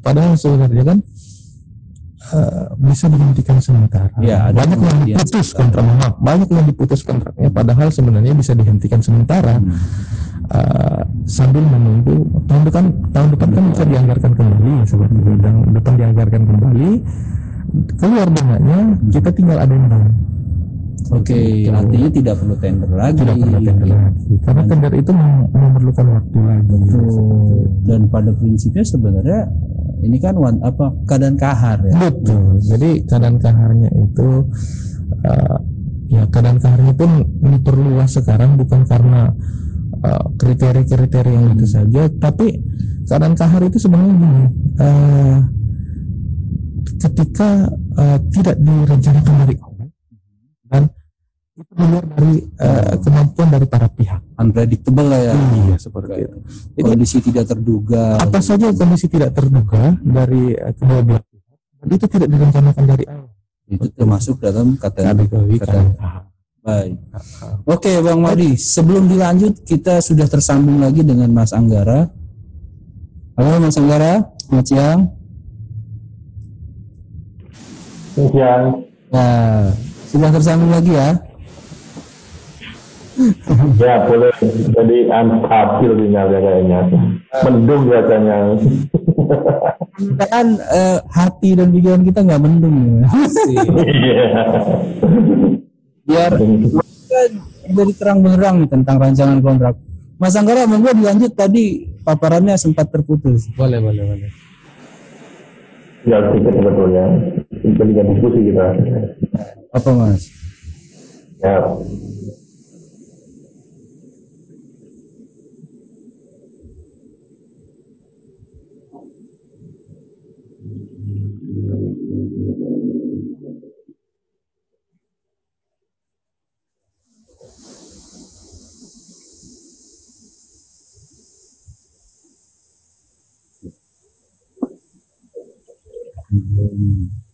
Padahal sebenarnya kan bisa dihentikan sementara. Banyak yang diputus kontrak, banyak yang diputus kontraknya. Padahal sebenarnya bisa dihentikan sementara sambil menunggu tahun depan kan bisa dianggarkan kembali seperti itu. Tahun depan dianggarkan kembali, keluar dananya, kita tinggal adendum. Oke, artinya tidak perlu tender lagi. Karena tender itu memerlukan waktu lagi. Betul. Dan pada prinsipnya sebenarnya ini kan keadaan kahar ya. Betul. Jadi keadaan kaharnya itu keadaan kaharnya pun diperluas sekarang bukan karena kriteria-kriteria yang itu saja, tapi keadaan kahar itu sebenarnya gini. Ketika tidak direncanakan dari awal dan itu luar dari kemampuan dari para pihak, unpredictable lah ya. Iya seperti itu. Jadi, kondisi tidak terduga. Apa saja kondisi tidak terduga dari kedua belah pihak, itu tidak direncanakan dari awal. Itu termasuk dalam kategori kahar. Baik. Oke Bang Madi, sebelum dilanjut kita sudah tersambung lagi dengan Mas Anggara. Halo Mas Anggara, selamat siang. Siang. Nah, sudah tersambung lagi ya? Ya boleh, jadi unstabil sinyalnya kayaknya, mendung biasanya. Kan hati dan pikiran kita nggak mendung ya. Biar kita jadi terang benderang nih tentang rancangan kontrak. Mas Anggara, monggo dilanjut, tadi paparannya sempat terputus. Boleh. Ya sedikit sebetulnya, kita diskusi kita. Apa Mas? Ya.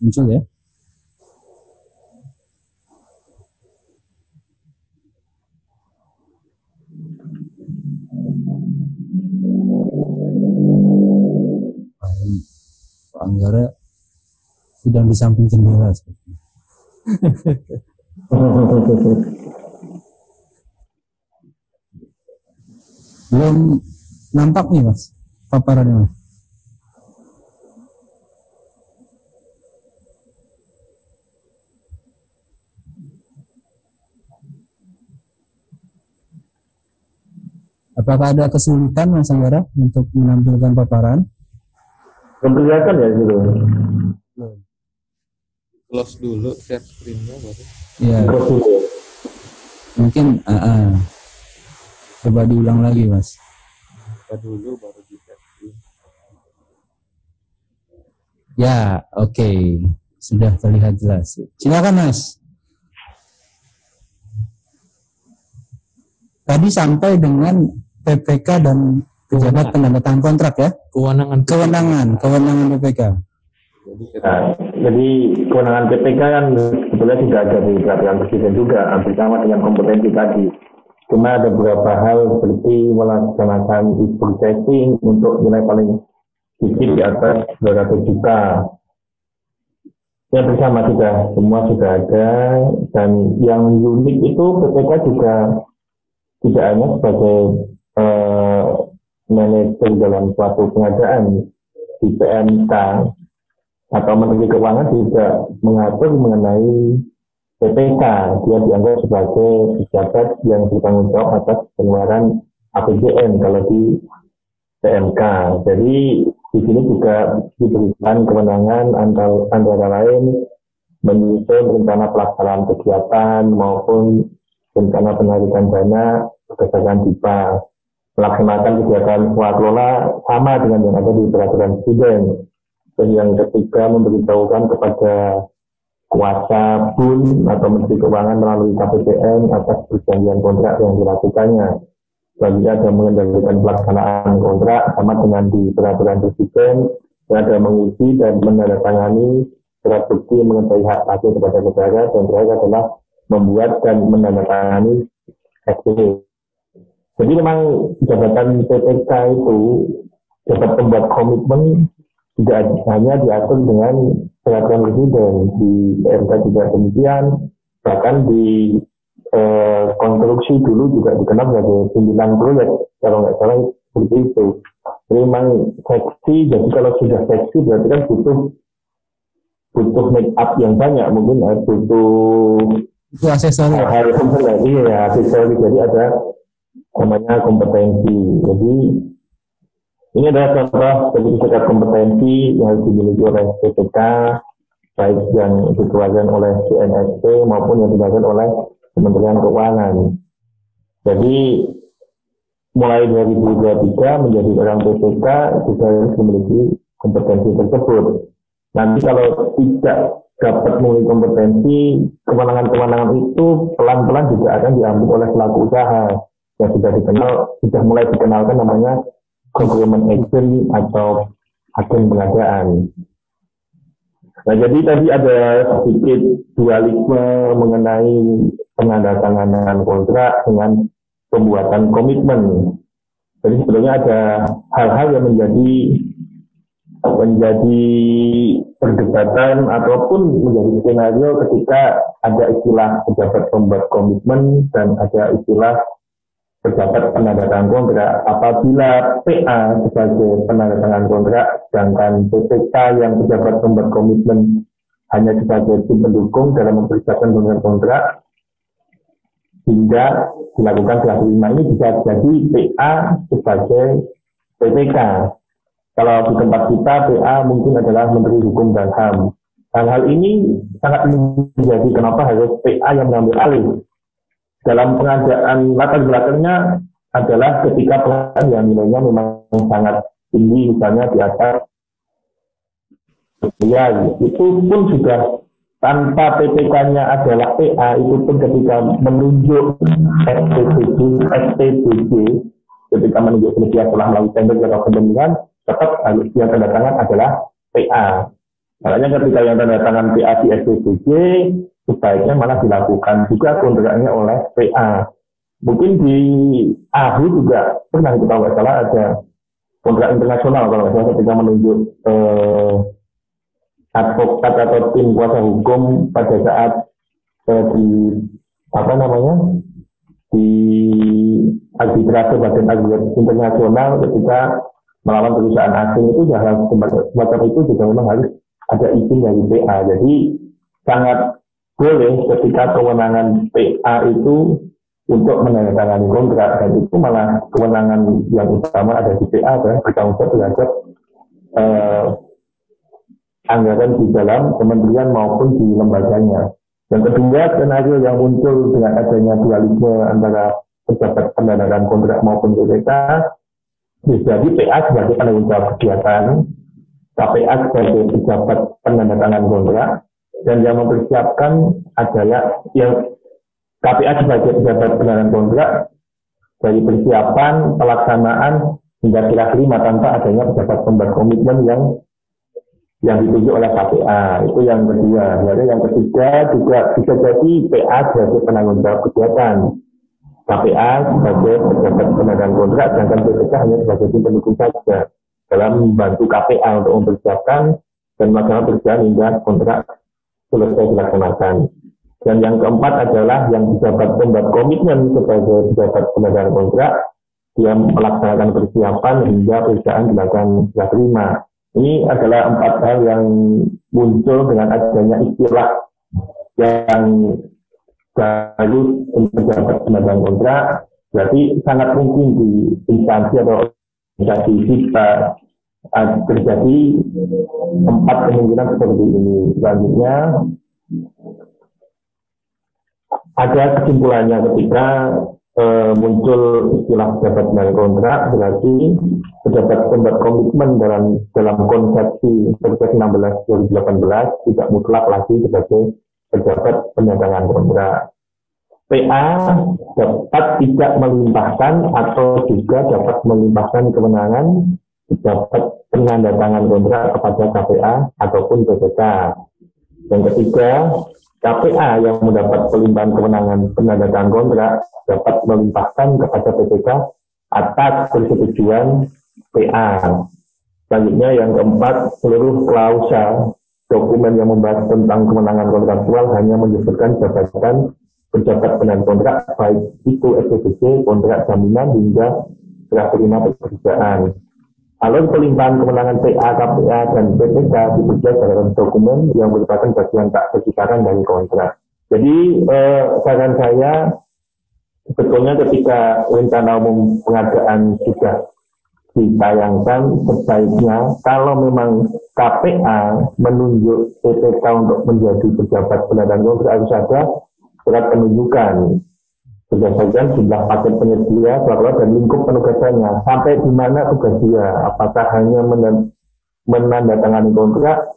Muncul ya? Pak Anggara sedang di samping jendela. Belum nampak nih Mas paparannya Mas. Apakah ada kesulitan Mas Anggara untuk menampilkan paparan? Kelihatan ya gitu. Close dulu share screen-nya baru. Iya. Mungkin coba diulang lagi Mas. Buka dulu baru di share screen. Ya, oke. Sudah terlihat jelas. Silakan Mas. Tadi sampai dengan PPK dan pejabat penandatangan kontrak ya. Kewenangan PPK. Jadi kewenangan PPK kan sebetulnya sudah ada di peraturan presiden juga, hampir sama dengan kompetensi tadi. Cuma ada beberapa hal seperti melaksanakan e-book testing untuk nilai paling sedikit di atas 200 juta. Ya bersama semua sudah ada, dan yang unik itu PPK juga tidak hanya sebagai manajer dalam suatu pengadaan di PMK atau Menteri Keuangan juga mengatur mengenai PPK. Dia dianggap sebagai pejabat yang bertanggung jawab atas pengeluaran APBN kalau di PMK. Jadi di sini juga diberikan kewenangan antara lain menyusun rencana pelaksanaan kegiatan maupun rencana penarikan dana berdasarkan DIPA, melaksanakan kegiatan swasembada sama dengan yang ada di peraturan presiden. Dan yang ketiga, memberitahukan kepada kuasa BUN atau Menteri Keuangan melalui KPPN atas perjanjian kontrak yang dilakukannya. Selanjutnya ada mengendalikan pelaksanaan kontrak sama dengan di peraturan presiden, yang ada menguji dan menandatangani surat bukti mengetahui hak asli kepada negara, dan terakhir adalah membuat dan menandatangani SPP. Jadi memang jabatan PPK itu dapat membuat komitmen tidak hanya diatur dengan peraturan presiden, di MK juga demikian, bahkan di konstruksi dulu juga dikenal sebagai pimpinan proyek, kalau nggak salah seperti itu. Jadi memang seksi, jadi kalau sudah seksi berarti kan butuh make up yang banyak, mungkin butuh aksesori. Iya, aksesori. Jadi ada namanya kompetensi. Jadi ini adalah contoh sertifikat kompetensi yang harus dimiliki oleh PPK, baik yang dikeluarkan oleh CNSP maupun yang dikeluarkan oleh Kementerian Keuangan. Jadi mulai dari 2023 menjadi orang PPK sudah harus memiliki kompetensi tersebut. Nanti kalau tidak dapat memiliki kompetensi, kewenangan-kewenangan itu pelan-pelan juga akan diambil oleh pelaku usaha yang sudah mulai dikenalkan namanya procurement agent atau agen pengadaan. Nah, jadi tadi ada sedikit dualisme mengenai penandatanganan kontrak dengan pembuatan komitmen. Jadi sebetulnya ada hal-hal yang menjadi perdebatan ataupun menjadi skenario ketika ada istilah pejabat pembuat komitmen dan ada istilah pejabat penandatangan kontrak. Apabila PA sebagai penandatangan kontrak, sedangkan PPK yang pejabat pembuat komitmen hanya sebagai tim pendukung dalam mempersiapkan pembuatan kontrak hingga dilakukan serah terima, ini bisa jadi PA sebagai PPK. Kalau di tempat kita PA mungkin adalah Menteri Hukum dan HAM. Hal-hal ini sangat menjadi kenapa harus PA yang mengambil alih. Dalam pengadaan latar belakangnya adalah ketika pengadaan yang nilainya memang sangat tinggi, misalnya di atas ya, itu pun sudah tanpa PPK-nya adalah PA, itu pun ketika menunjuk STBJ, ketika menunjuk penelitian setelah melalui tender atau pemilihan, tetap harus yang tanda tangan adalah PA. Makanya ketika yang tanda tangan PA di STBJ, sebaiknya malah dilakukan juga kontraknya oleh PA. Mungkin di AHU juga pernah kita nggak salah ada kontrak internasional kalau nggak salah ketika menunjuk advokat atau tim kuasa hukum pada saat di arbitrase badan arbitrase internasional ketika melawan perusahaan asing itu hal semacam itu juga memang harus ada izin dari PA. Jadi sangat boleh ketika kewenangan PA itu untuk menandatangani kontrak, dan itu malah kewenangan yang utama ada di PA dan bertanggung jawab terhadap anggaran di dalam kementerian maupun di lembaganya. Yang kedua, skenario yang muncul dengan adanya dualisme antara pejabat pendanaan kontrak maupun PPK, jadi PA sebagai penanggung jawab kegiatan, KPA sebagai pejabat penandatangan kontrak, dan yang mempersiapkan adalah yang KPA sebagai pejabat penandatangan kontrak dari persiapan, pelaksanaan hingga serah terima tanpa adanya pejabat pembuat komitmen yang ditunjuk oleh KPA. Itu yang kedua. Lalu yang ketiga juga bisa jadi PA sebagai penanggung jawab kegiatan, KPA sebagai pejabat penandatangan kontrak, sedangkan PPK hanya sebagai tim pendukung saja dalam membantu KPA untuk mempersiapkan dan melaksanakan pekerjaan hingga kontrak selesai dilaksanakan. Dan yang keempat adalah yang pejabat pembuat komitmen sebagai pejabat penandatangan kontrak, dia melaksanakan persiapan hingga pekerjaan dilakukan serah terima. Ini adalah 4 hal yang muncul dengan adanya istilah yang baru untuk pejabat penandatangan kontrak. Berarti sangat mungkin di instansi atau organisasi kita terjadi 4 kemungkinan seperti ini. Selanjutnya ada kesimpulannya ketika muncul istilah pejabat penandatangan kontrak, berarti pejabat pembuat komitmen dalam konsepsi Perpres 16 2018 tidak mutlak lagi sebagai pejabat penandatangan kontrak. PA dapat tidak melimpahkan atau juga dapat melimpahkan kewenangan pejabat penandatangan kontrak kepada KPA ataupun PPK. Yang ketiga, KPA yang mendapat pelimpahan kewenangan penandatangan kontrak dapat melimpahkan kepada PPK atas persetujuan PA. Selanjutnya yang keempat, seluruh klausa dokumen yang membahas tentang kewenangan kontraktual hanya menyebutkan jabatan pejabat penandatangan kontrak, baik itu SPBC, kontrak jaminan hingga serah terima pekerjaan. Alur pelimpahan kewenangan PA, KPA, dan PPK diperjelas dalam dokumen yang merupakan bagian tak terpisahkan dari kontrak. Jadi saran saya sebetulnya ketika rencana umum pengadaan sudah ditayangkan, sebaiknya kalau memang KPA menunjuk PPK untuk menjadi pejabat penandatangan kontrak harus ada surat penunjukan berdasarkan jumlah paket penyedia, jadwal dan lingkup penugasannya, sampai di mana tugas dia, apakah hanya menandatangani kontrak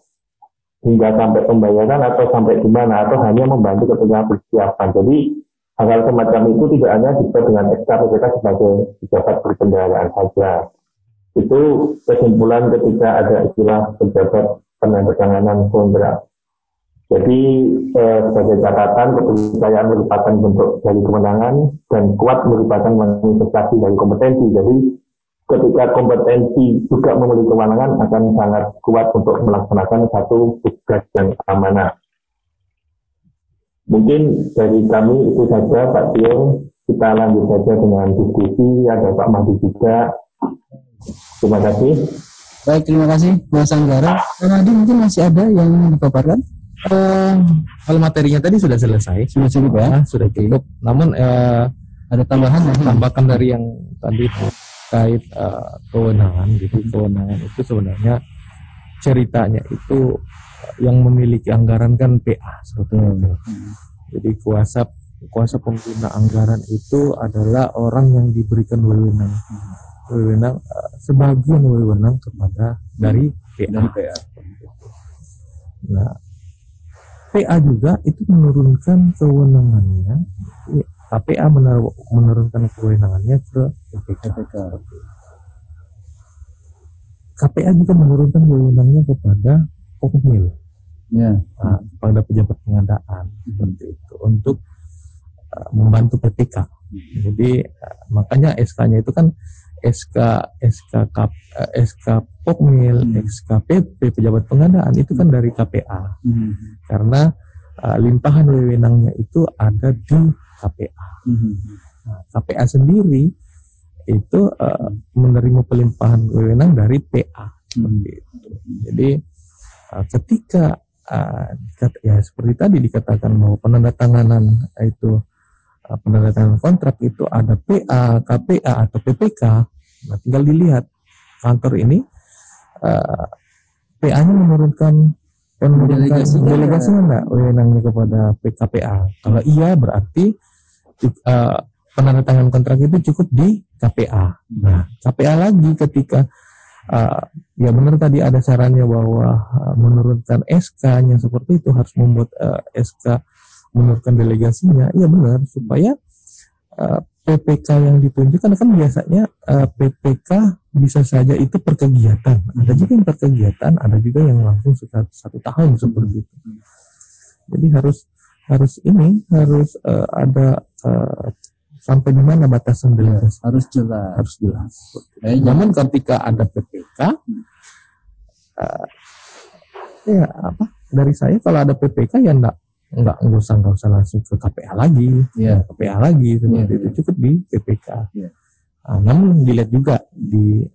hingga sampai pembayaran atau sampai di mana, atau hanya membantu ketika persiapan. Jadi hal-hal semacam itu tidak hanya bisa dengan SKPPK sebagai pejabat berkendaraan saja. Itu kesimpulan ketika ada istilah pejabat penandatanganan kontrak. Jadi sebagai catatan, kepercayaan merupakan bentuk dari kemenangan dan kuat merupakan manifestasi dari kompetensi. Jadi ketika kompetensi juga memiliki kemenangan akan sangat kuat untuk melaksanakan satu tugas yang amanah. Mungkin dari kami itu saja Pak Tio. Kita lanjut saja dengan diskusi. Ada Pak Mahdi juga. Terima kasih. Baik, terima kasih Mas Anggara. Pak Mahdi mungkin masih ada yang dipaparkan? Kalau materinya tadi sudah selesai, Sudah cukup ya? Sudah cukup. Namun Ada tambahan? tambahkan dari yang tadi terkait kewenangan gitu. Kewenangan itu sebenarnya ceritanya itu yang memiliki anggaran kan PA sebetulnya. Jadi kuasa pengguna anggaran itu adalah orang yang diberikan wewenang sebagian wewenang kepada dari PA. Nah, PA juga itu menurunkan kewenangannya, KPA menurunkan kewenangannya ke PPK. KPA juga menurunkan wewenangnya kepada Komil, kepada pejabat pengadaan seperti itu untuk membantu PPK. Jadi makanya SK-nya itu kan SK Pokmil, SKPP pejabat pengadaan itu kan dari KPA. Karena limpahan wewenangnya itu ada di KPA. Nah, KPA sendiri itu menerima pelimpahan wewenang dari PA seperti itu. Jadi ketika ya seperti tadi dikatakan bahwa penandatanganan kontrak itu ada PA, KPA atau PPK, nah tinggal dilihat kantor ini PA-nya menurunkan delegasinya enggak wewenangnya kepada KPA. Kalau iya berarti penandatanganan kontrak itu cukup di KPA. Nah, KPA lagi ketika ya benar tadi ada sarannya bahwa menurunkan SK-nya seperti itu harus membuat SK menurunkan delegasinya. Iya benar, supaya PPK yang ditunjukkan kan biasanya PPK bisa saja itu per kegiatan. Ada juga yang per kegiatan, ada juga yang langsung satu tahun seperti itu. Jadi harus ada sampai di mana batasan delegasi. Harus jelas. Namun ketika ada PPK, ya apa? Dari saya kalau ada PPK ya nggak usah langsung ke KPA lagi, KPA lagi seperti itu, cukup di PPK. Namun dilihat juga di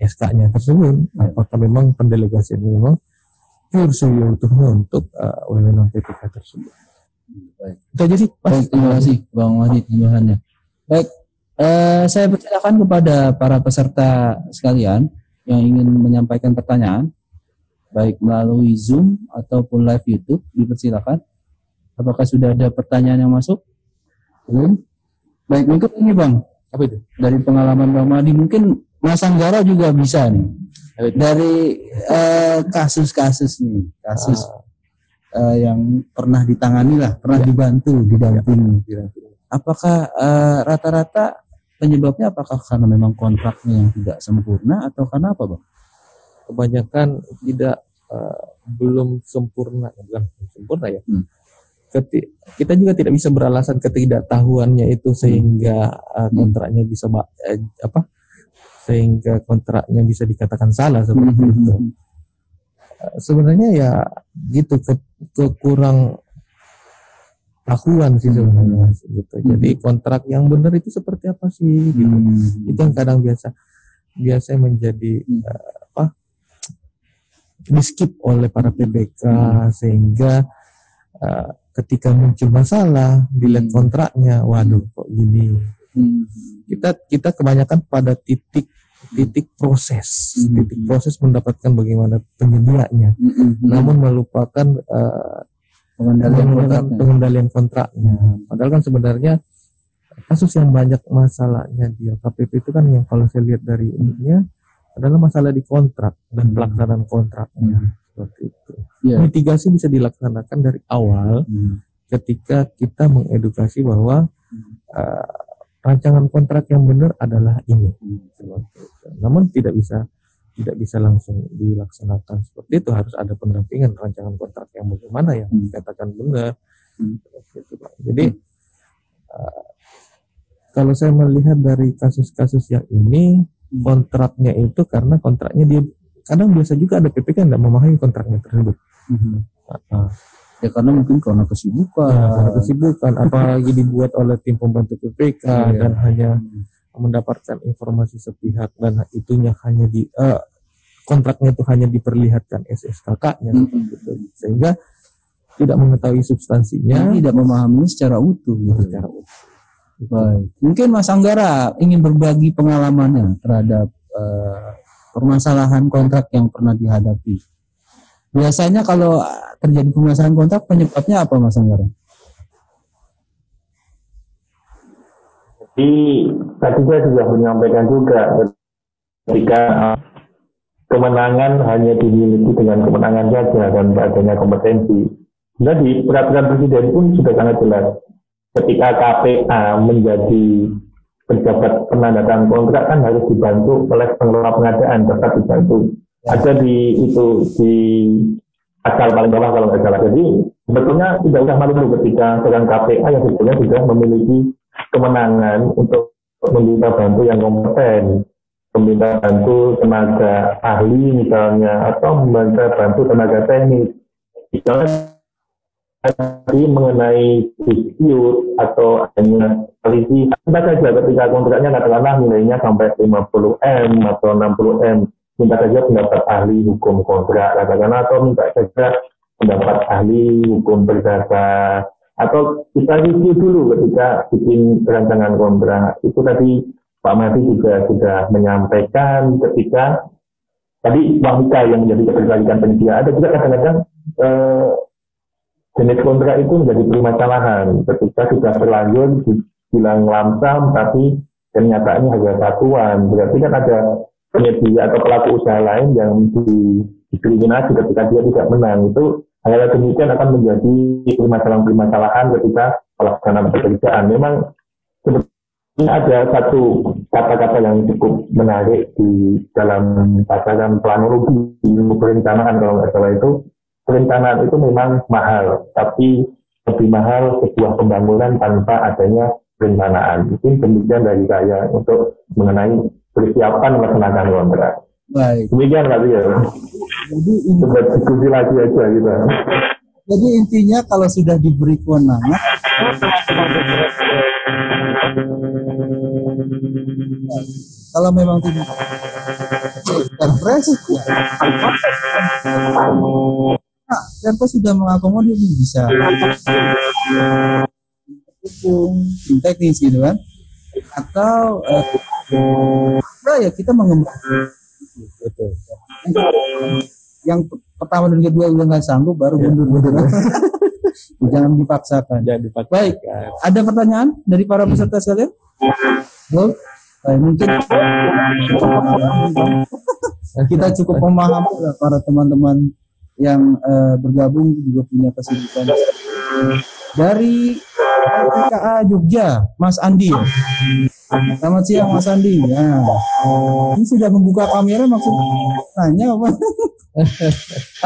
SK-nya tersebut, apakah memang pendelegasian memang pure seutuhnya untuk wewenang PPK tersebut. Baik. Itu aja sih. Terima kasih Bang Wahid tambahannya. Baik, saya persilakan kepada para peserta sekalian yang ingin menyampaikan pertanyaan, baik melalui Zoom ataupun live YouTube, dipersilakan. Apakah sudah ada pertanyaan yang masuk? Belum? Baik, mungkin ini Bang, apa itu? Dari pengalaman Bang Madi, mungkin Mas Anggara juga bisa nih. Dari kasus-kasus nih, yang pernah ditangani lah, pernah didampingi. Apakah rata-rata penyebabnya apakah karena memang kontraknya yang tidak sempurna atau karena apa Bang? Kebanyakan belum sempurna, bukan sempurna ya. Kita juga tidak bisa beralasan ketidaktahuannya itu sehingga kontraknya bisa sehingga kontraknya bisa dikatakan salah seperti itu. Sebenarnya ya gitu, kekurang tahuan sih sebenarnya gitu. Jadi kontrak yang benar itu seperti apa sih gitu. Itu yang kadang biasa menjadi di skip oleh para PPK sehingga ketika muncul masalah dilihat kontraknya, waduh kok gini. Kita kebanyakan pada titik proses mendapatkan bagaimana penyediaannya, namun melupakan pengendalian kontraknya. Padahal kan sebenarnya kasus yang banyak masalahnya di LKPP itu kan yang kalau saya lihat dari ininya adalah masalah di kontrak dan pelaksanaan kontraknya seperti itu. Mitigasi bisa dilaksanakan dari awal ketika kita mengedukasi bahwa rancangan kontrak yang benar adalah ini. Namun tidak bisa langsung dilaksanakan seperti itu, harus ada pendampingan rancangan kontrak yang bagaimana yang dikatakan benar. Jadi kalau saya melihat dari kasus-kasus yang ini, kontraknya itu karena kontraknya dia kadang biasa juga ada PPK yang tidak memahami kontraknya tersebut. Ya karena mungkin karena kesibukan, apalagi dibuat oleh tim pembantu PPK dan hanya mendapatkan informasi sepihak dan itunya hanya kontraknya itu hanya diperlihatkan SSKK-nya gitu. Sehingga tidak mengetahui substansinya, tidak memahami secara utuh gitu. Baik. Mungkin Mas Anggara ingin berbagi pengalamannya terhadap permasalahan kontrak yang pernah dihadapi. Biasanya kalau terjadi permasalahan kontrak, penyebabnya apa Mas Anggara? Jadi tadi saya sudah menyampaikan juga ketika kemenangan hanya dimiliki dengan kemenangan saja dan adanya kompetensi. Jadi peraturan presiden pun sudah sangat jelas. Ketika KPA menjadi pejabat penandatanganan kontrak kan harus dibantu oleh pengelola pengadaan, tetap dibantu. Ada di pasal paling bawah kalau nggak salah. Jadi sebetulnya tidak usah malu ketika seorang KPA yang sebetulnya sudah memiliki kemenangan untuk meminta bantu yang kompeten, meminta bantu tenaga ahli misalnya, atau meminta bantu tenaga teknis. Misalnya tadi mengenai dispute atau hanya selisih, kita saja ketika kontraknya katakanlah nilainya sampai 50M atau 60M, minta saja pendapat ahli hukum kontrak katakanlah, atau minta saja pendapat ahli hukum perdata, atau kita review dulu ketika bikin rancangan kontrak. Itu tadi Pak Mati juga sudah menyampaikan ketika tadi wanita yang menjadi keterkaitan penyedia, ada juga kadang-kadang jenis kontrak itu menjadi permasalahan ketika sudah terlanjur bilang lamsam tapi kenyataannya harga satuan. Berarti kan ada penyedia atau pelaku usaha lain yang diskriminasi ketika dia tidak menang. Itu hal demikian akan menjadi permasalahan ketika pelaksanaan pekerjaan. Memang sebetulnya ada satu kata-kata yang cukup menarik di dalam pasaran planologi, ilmu perencanaan kalau nggak salah itu. Perencanaan itu memang mahal, tapi lebih mahal sebuah pembangunan tanpa adanya perencanaan. Mungkin demikian dari saya untuk mengenai persiapan melaksanakan kontrak. Baik. Demikian Pak ya. Jadi Coba diskusi lagi aja gitu. Jadi intinya kalau sudah diberi kewenangan, kalau memang tidak fresh, Tempo sudah mengakomodir bisa hukum, teknis gitu kan, atau ya kita mengembangkan. Betul. Yang pertama dan kedua udah nggak sanggup, baru mundur. Jangan dipaksakan. Baik, ada pertanyaan dari para peserta sekalian? Belum? Baik, mungkin kita cukup memahami para teman-teman yang bergabung juga punya kesibukan. Dari LPKA Jogja, Mas Andi. Selamat siang Mas Andi. Ya. Ini sudah membuka kamera, maksudnya tanya apa?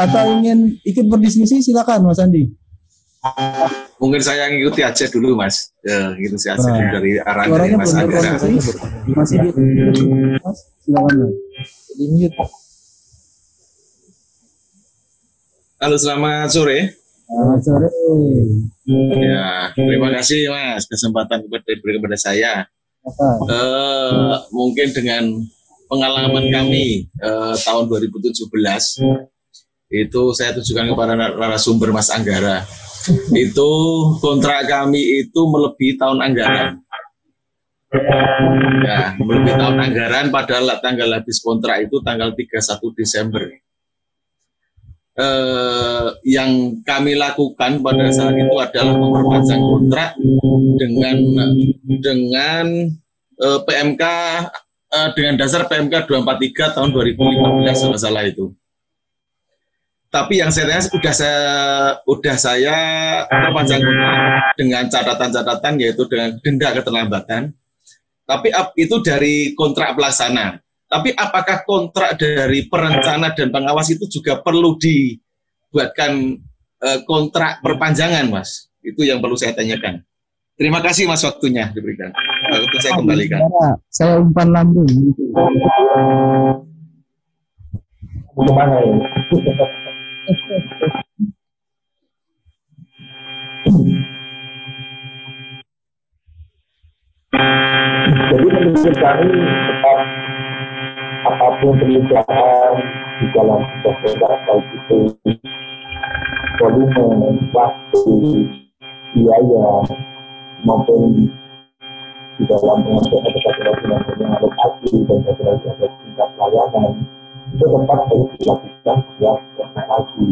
Atau ingin ikut berdiskusi, silakan Mas Andi. Mungkin saya ngikuti aja dulu Mas. Gitu sih aja dari arahan dari Mas Andi. Masih di Mas, silakan Mas. Di mute. Halo, selamat sore. Selamat sore. Ya, terima kasih Mas kesempatan diberi kepada saya. Mungkin dengan pengalaman kami tahun 2017 itu saya tujukan kepada narasumber Mas Anggara. Itu kontrak kami itu melebihi tahun anggaran. Ya, melebihi tahun anggaran, padahal tanggal habis kontrak itu tanggal 31 Desember. Yang kami lakukan pada saat itu adalah memperpanjang kontrak dengan PMK dengan dasar PMK 243 tahun 2015 kalau salah itu. Tapi yang saya sudah saya perpanjang kontrak dengan catatan-catatan, yaitu dengan denda keterlambatan. Tapi itu dari kontrak pelaksana. Tapi apakah kontrak dari perencana dan pengawas itu juga perlu dibuatkan kontrak perpanjangan, Mas? Itu yang perlu saya tanyakan. Terima kasih Mas waktunya diberikan. Untuk saya kembalikan. Saya umpan lambung. Bagaimana ini? Jadi menurut kami tetap apapun perubahan di dalam sebuah baik itu volume, waktu, biaya maupun di dalam pengertian dengan alokasi dan tingkat pelayanan itu tetap harus dilakukan setiap lagi.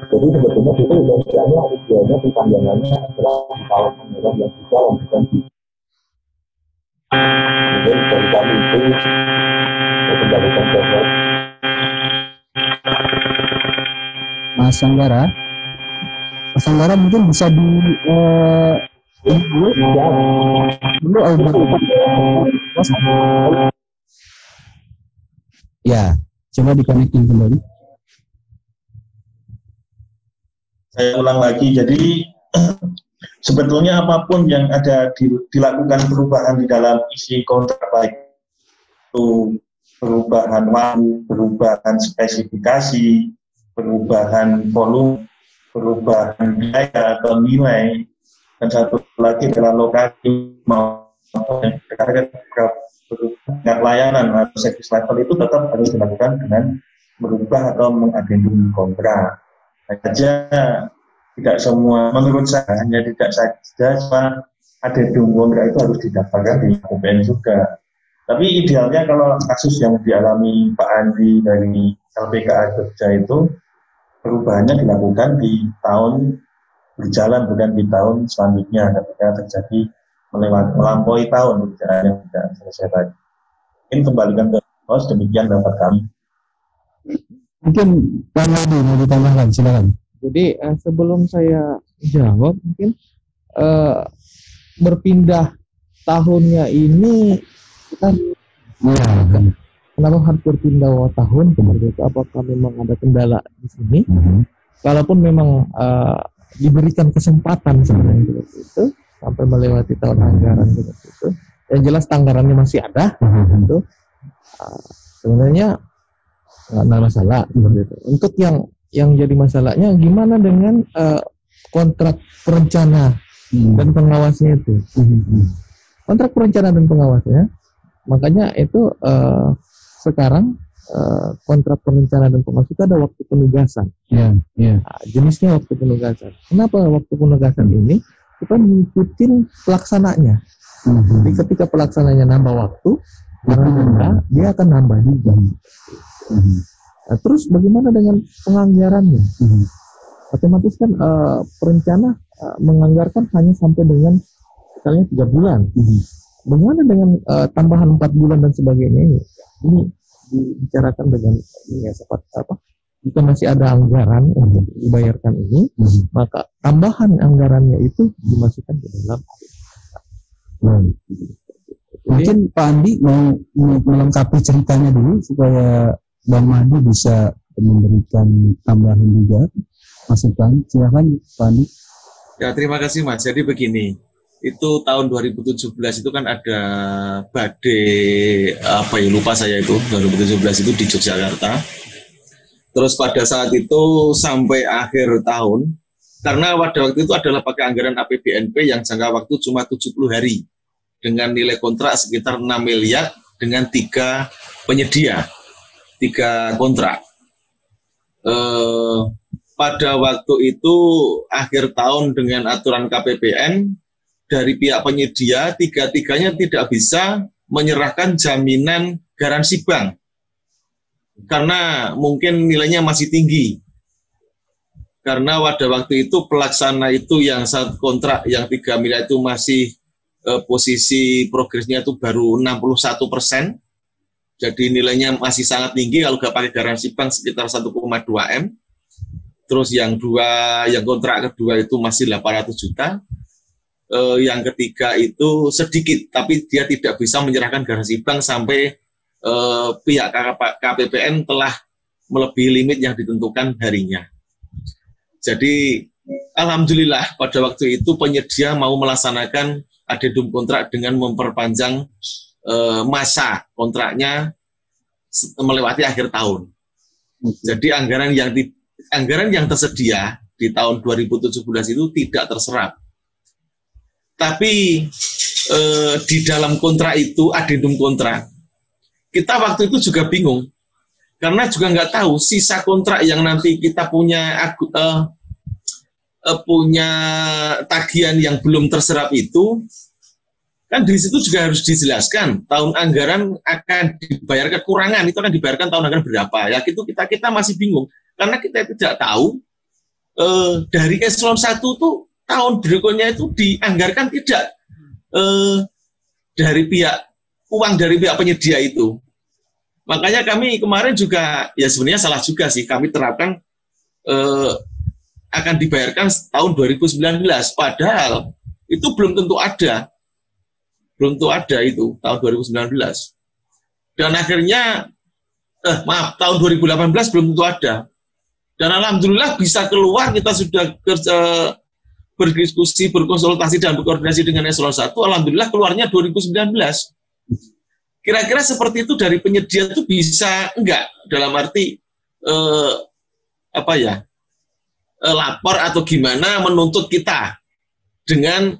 Jadi sebetulnya itu idealnya di panjangannya adalah di tahun anggaran yang bisa bukan di. Jadi dari kami itu mendapatkan dasar. Mas Anggara mungkin bisa di dulu ya, coba di-connecting kembali. Saya ulang lagi, jadi sebetulnya apapun yang ada dilakukan perubahan di dalam isi kontrak, baik itu perubahan waktu, perubahan spesifikasi, perubahan volume, perubahan biaya atau nilai, dan satu lagi adalah lokasi maupun layanan atau service level itu tetap harus dilakukan dengan merubah atau mengadendum kontrak. Saja tidak semua, menurut saya hanya tidak saja cuma adendum kontrak itu harus didaftarkan di KPPN juga. Tapi idealnya kalau kasus yang dialami Pak Andi dari LPKA Jogja itu perubahannya dilakukan di tahun berjalan, bukan di tahun selanjutnya ketika terjadi melampaui tahun pekerjaan yang tidak selesai tadi. Mungkin kembalikan ke host, demikian dapat kami. Mungkin Bang Adi mau ditambahkan, silakan. Jadi sebelum saya jawab, mungkin berpindah tahunnya ini kita kenapa harus berpindah tahun seperti itu? Apakah memang ada kendala di sini? Kalaupun memang diberikan kesempatan sebenarnya seperti itu sampai melewati tahun anggaran seperti itu, yang jelas anggarannya masih ada, itu sebenarnya nggak masalah seperti itu. Untuk yang jadi masalahnya gimana dengan kontrak perencana dan pengawasnya itu. Kontrak perencana dan pengawasnya, makanya itu sekarang kontrak perencana dan pengawas itu ada waktu penugasan. Jenisnya waktu penugasan. Kenapa waktu penugasan ini? Kita mengikuti pelaksananya. Jadi ketika pelaksananya nambah waktu, karena dia akan nambah juga. Nah, terus bagaimana dengan penganggarannya? Otomatis kan perencana menganggarkan hanya sampai dengan misalnya 3 bulan. Bagaimana dengan tambahan 4 bulan dan sebagainya ini? Ini dibicarakan dengan ini ya, jika masih ada anggaran untuk dibayarkan ini, maka tambahan anggarannya itu dimasukkan ke dalam. Mungkin Pak Andi mau melengkapi ceritanya dulu supaya Bang Mahdi bisa memberikan tambahan juga masukan. Silakan Pak Andi. Ya, terima kasih Mas. Jadi begini, itu tahun 2017 itu kan ada badai lupa saya itu 2017 itu di Yogyakarta. Terus pada saat itu sampai akhir tahun, karena pada waktu itu adalah pakai anggaran APBNP yang jangka waktu cuma 70 hari dengan nilai kontrak sekitar 6 miliar dengan 3 penyedia, 3 kontrak. Pada waktu itu akhir tahun dengan aturan KPPN dari pihak penyedia, 3-tiganya tidak bisa menyerahkan jaminan garansi bank karena mungkin nilainya masih tinggi. Karena pada waktu itu pelaksana itu yang satu kontrak yang 3 miliar itu masih posisi progresnya itu baru 61%. Jadi nilainya masih sangat tinggi kalau nggak pakai garansi bank sekitar 1,2 M. Terus yang kontrak kedua itu masih 800 juta. Yang ketiga itu sedikit, tapi dia tidak bisa menyerahkan garansi bank sampai pihak KPPN telah melebihi limit yang ditentukan harinya. Jadi alhamdulillah pada waktu itu penyedia mau melaksanakan adendum kontrak dengan memperpanjang masa kontraknya melewati akhir tahun. Jadi anggaran yang tersedia di tahun 2017 itu tidak terserap. Tapi di dalam kontrak itu adendum kontrak, kita waktu itu juga bingung karena juga nggak tahu sisa kontrak yang nanti kita punya tagihan yang belum terserap itu. Kan di situ juga harus dijelaskan tahun anggaran akan dibayar kekurangan, itu akan dibayarkan tahun anggaran berapa. Ya itu kita masih bingung karena kita tidak tahu dari eselon 1 tuh tahun berikutnya itu dianggarkan tidak dari pihak penyedia itu. Makanya kami kemarin juga ya sebenarnya salah juga sih, kami terapkan akan dibayarkan tahun 2019 padahal itu belum tentu ada itu tahun 2019. Dan akhirnya tahun 2018 belum tentu ada. Dan alhamdulillah bisa keluar, kita sudah berdiskusi, berkonsultasi dan berkoordinasi dengan eselon 1, alhamdulillah keluarnya 2019. Kira-kira seperti itu dari penyedia itu bisa enggak, dalam arti lapor atau gimana menuntut kita dengan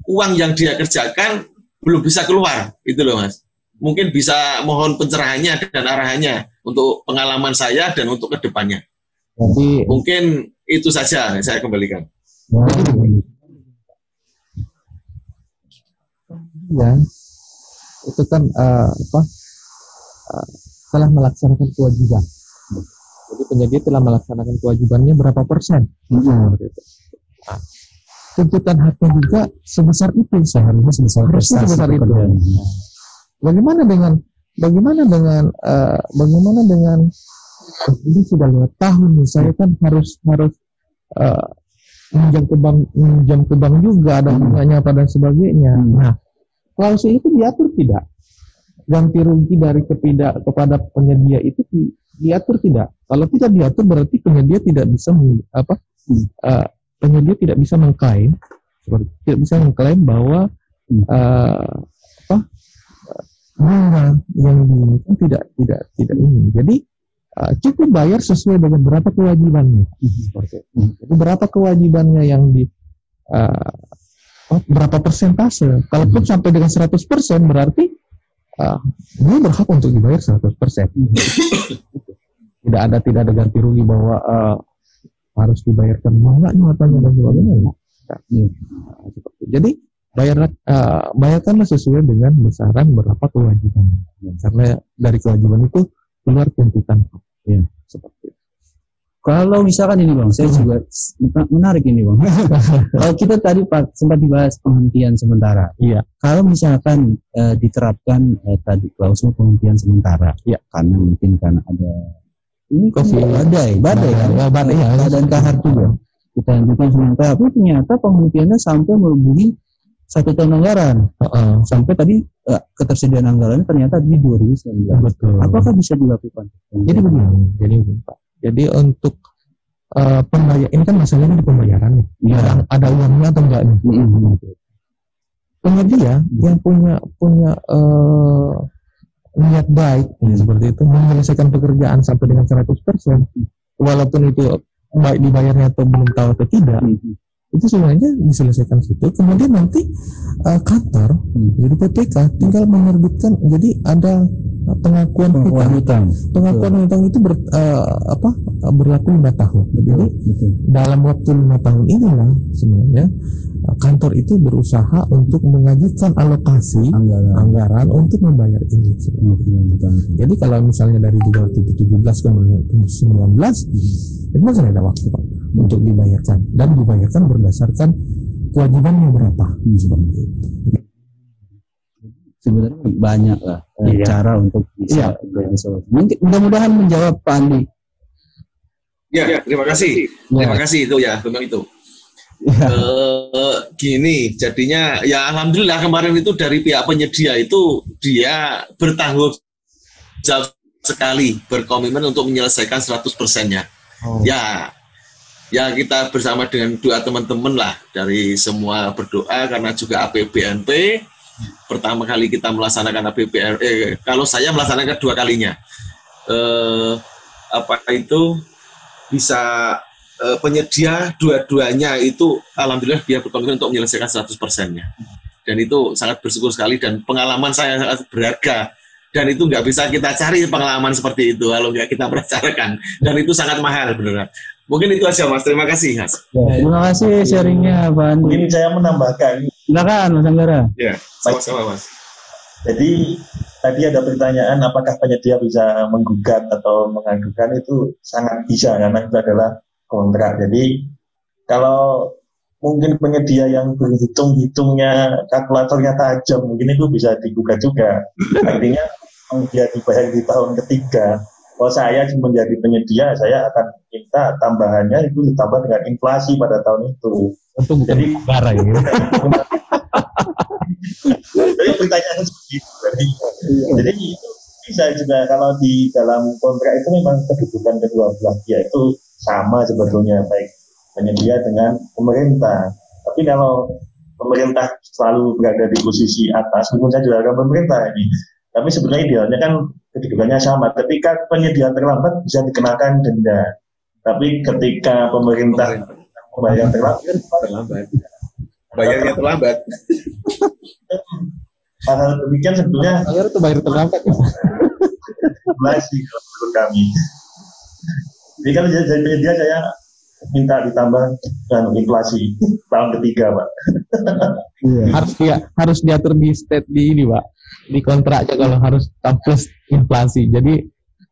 uang yang dia kerjakan belum bisa keluar, itu loh Mas. Mungkin bisa mohon pencerahannya dan arahannya untuk pengalaman saya dan untuk kedepannya. Jadi mungkin itu saja saya kembalikan. Ya, itu kan telah melaksanakan kewajiban. Jadi penyedia telah melaksanakan kewajibannya berapa persen? Seperti itu. Nah, tuntutan haknya juga sebesar itu, seharusnya sebesar itu. Bagaimana dengan ini sudah 5 tahun nih, saya kan harus minjam ke bank juga, ada bunganya apa dan sebagainya. Nah, klausul itu diatur tidak? Ganti rugi dari kepada penyedia itu diatur tidak? Kalau tidak diatur berarti penyedia tidak bisa mengklaim bahwa bunga yang diinginkan tidak ini. Jadi cukup bayar sesuai dengan berapa kewajibannya. Seperti itu. Jadi berapa kewajibannya yang berapa persentase. Kalaupun sampai dengan 100% berarti dia berhak untuk dibayar 100%. Tidak ada ganti rugi bahwa harus dibayarkan enggaknya dan sebagainya. Jadi bayarkanlah sesuai dengan besaran berapa kewajiban. Karena dari kewajiban itu keluar tuntutan. Ya, seperti itu. Kalau misalkan ini Bang, saya juga menarik ini Bang. Kalau kita tadi sempat dibahas penghentian sementara. Iya. Kalau misalkan diterapkan tadi klausul penghentian sementara, ya karena mungkin ada ini badai dan kahar juga. Kita hentikan sementara, tapi ternyata penghentiannya sampai melebihi 1 tahun anggaran. Sampai tadi ketersediaan anggarannya ternyata di 2019. Betul. Apakah bisa dilakukan? Jadi begini, Pak. Jadi untuk pembayar ini kan masalahnya di pembayaran nih. Ya. Ada uangnya atau enggak nih? Penyedia yang punya niat baik seperti itu menyelesaikan pekerjaan sampai dengan 100%, walaupun itu baik dibayarnya atau belum tahu atau tidak, itu sebenarnya diselesaikan situ. Kemudian nanti kantor jadi PPK tinggal menerbitkan, jadi ada pengakuan hutang. Pengakuan hutang itu berlaku 5 tahun. Jadi dalam waktu 5 tahun inilah sebenarnya kantor itu berusaha untuk mengajukan alokasi anggaran untuk membayar ini. Jadi kalau misalnya dari 2017 ke 2019 itu masih ada waktu Pak untuk dibayarkan, dan dibayarkan berdasarkan kewajibannya berapa seperti itu. Sebenarnya banyak lah cara untuk bisa bersolusi. Mungkin mudah-mudahan menjawab Pak Andi. Ya, terima kasih. Terima kasih itu ya, memang itu. Gini, jadinya ya alhamdulillah kemarin itu dari pihak penyedia itu dia bertanggung jawab sekali, berkomitmen untuk menyelesaikan 100%-nya. Ya kita bersama dengan doa teman-teman lah, dari semua berdoa, karena juga APBNP pertama kali kita melaksanakan kalau saya melaksanakan 2 kalinya. Bisa penyedia dua-duanya itu alhamdulillah dia berkomitmen untuk menyelesaikan 100%-nya. Dan itu sangat bersyukur sekali, dan pengalaman saya sangat berharga. Dan itu nggak bisa kita cari pengalaman seperti itu kalau nggak kita bicarakan. Dan itu sangat mahal beneran. Mungkin itu aja Mas. Terima kasih Mas. Terima kasih sharingnya Pak Andi. Mungkin saya menambahkan. Silakan Mas Anggara. Ya, sama-sama Mas. Jadi tadi ada pertanyaan apakah penyedia bisa menggugat atau mengadukan, itu sangat bisa karena itu adalah kontrak. Jadi kalau mungkin penyedia yang berhitung-hitungnya kalkulatornya tajam, mungkin itu bisa digugat juga. Artinya dia dibayar di tahun ketiga. Kalau saya menjadi penyedia, saya akan minta tambahannya itu ditambah dengan inflasi pada tahun itu. Untuk jadi negara ya. Jadi pertanyaan seperti itu. Jadi itu bisa juga kalau di dalam kontrak itu memang kedudukan kedua belah pihak itu sama sebetulnya, baik penyedia dengan pemerintah. Tapi kalau pemerintah selalu berada di posisi atas, meskipun saya juga akan pemerintah ini, tapi sebenarnya idealnya kan kedudukannya sama. Ketika penyediaan terlambat bisa dikenakan denda, tapi ketika pemerintah membayar terlambat, bayarnya terlambat. hal demikian sebetulnya bayar itu bayar terlambat ya. Masih kalau menurut kami. Jadi kan jadi penyedia saya minta ditambah dan inflasi tahun ketiga, Pak. Harus diatur di state di ini, Pak. Di kontraknya kalau harus plus inflasi. Jadi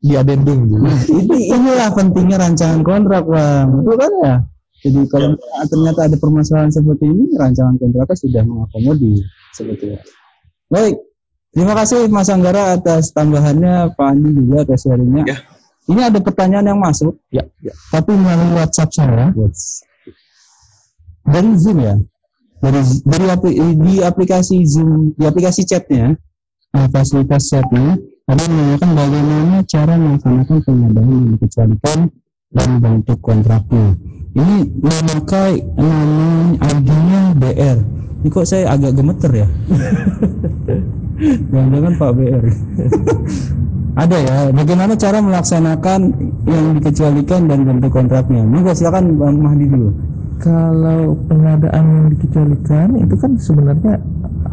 di adendum gitu. Inilah pentingnya rancangan kontrak, Bang. Betul kan ya? Jadi kalau ternyata ada permasalahan seperti ini, rancangan kontraknya sudah mengakomodir sebetulnya. Baik, terima kasih Mas Anggara atas tambahannya, Pak Andi juga atas sharingnya. Ya. Ini ada pertanyaan yang masuk, Ya. tapi melalui WhatsApp saya. Dari Zoom ya, di aplikasi Zoom, di aplikasi chatnya, fasilitas chatnya, ada yang menanyakan bagaimana cara melaksanakan pengadaan yang dikecualikan dan bentuk kontraknya. Ini memakai nama ID-nya BR. Ini kok saya agak gemeter ya? Jangan-jangan Pak BR. Ada ya, bagaimana cara melaksanakan yang dikecualikan dan bentuk kontraknya? Monggo silakan Bang Mahdi dulu. Kalau pengadaan yang dikecualikan itu kan sebenarnya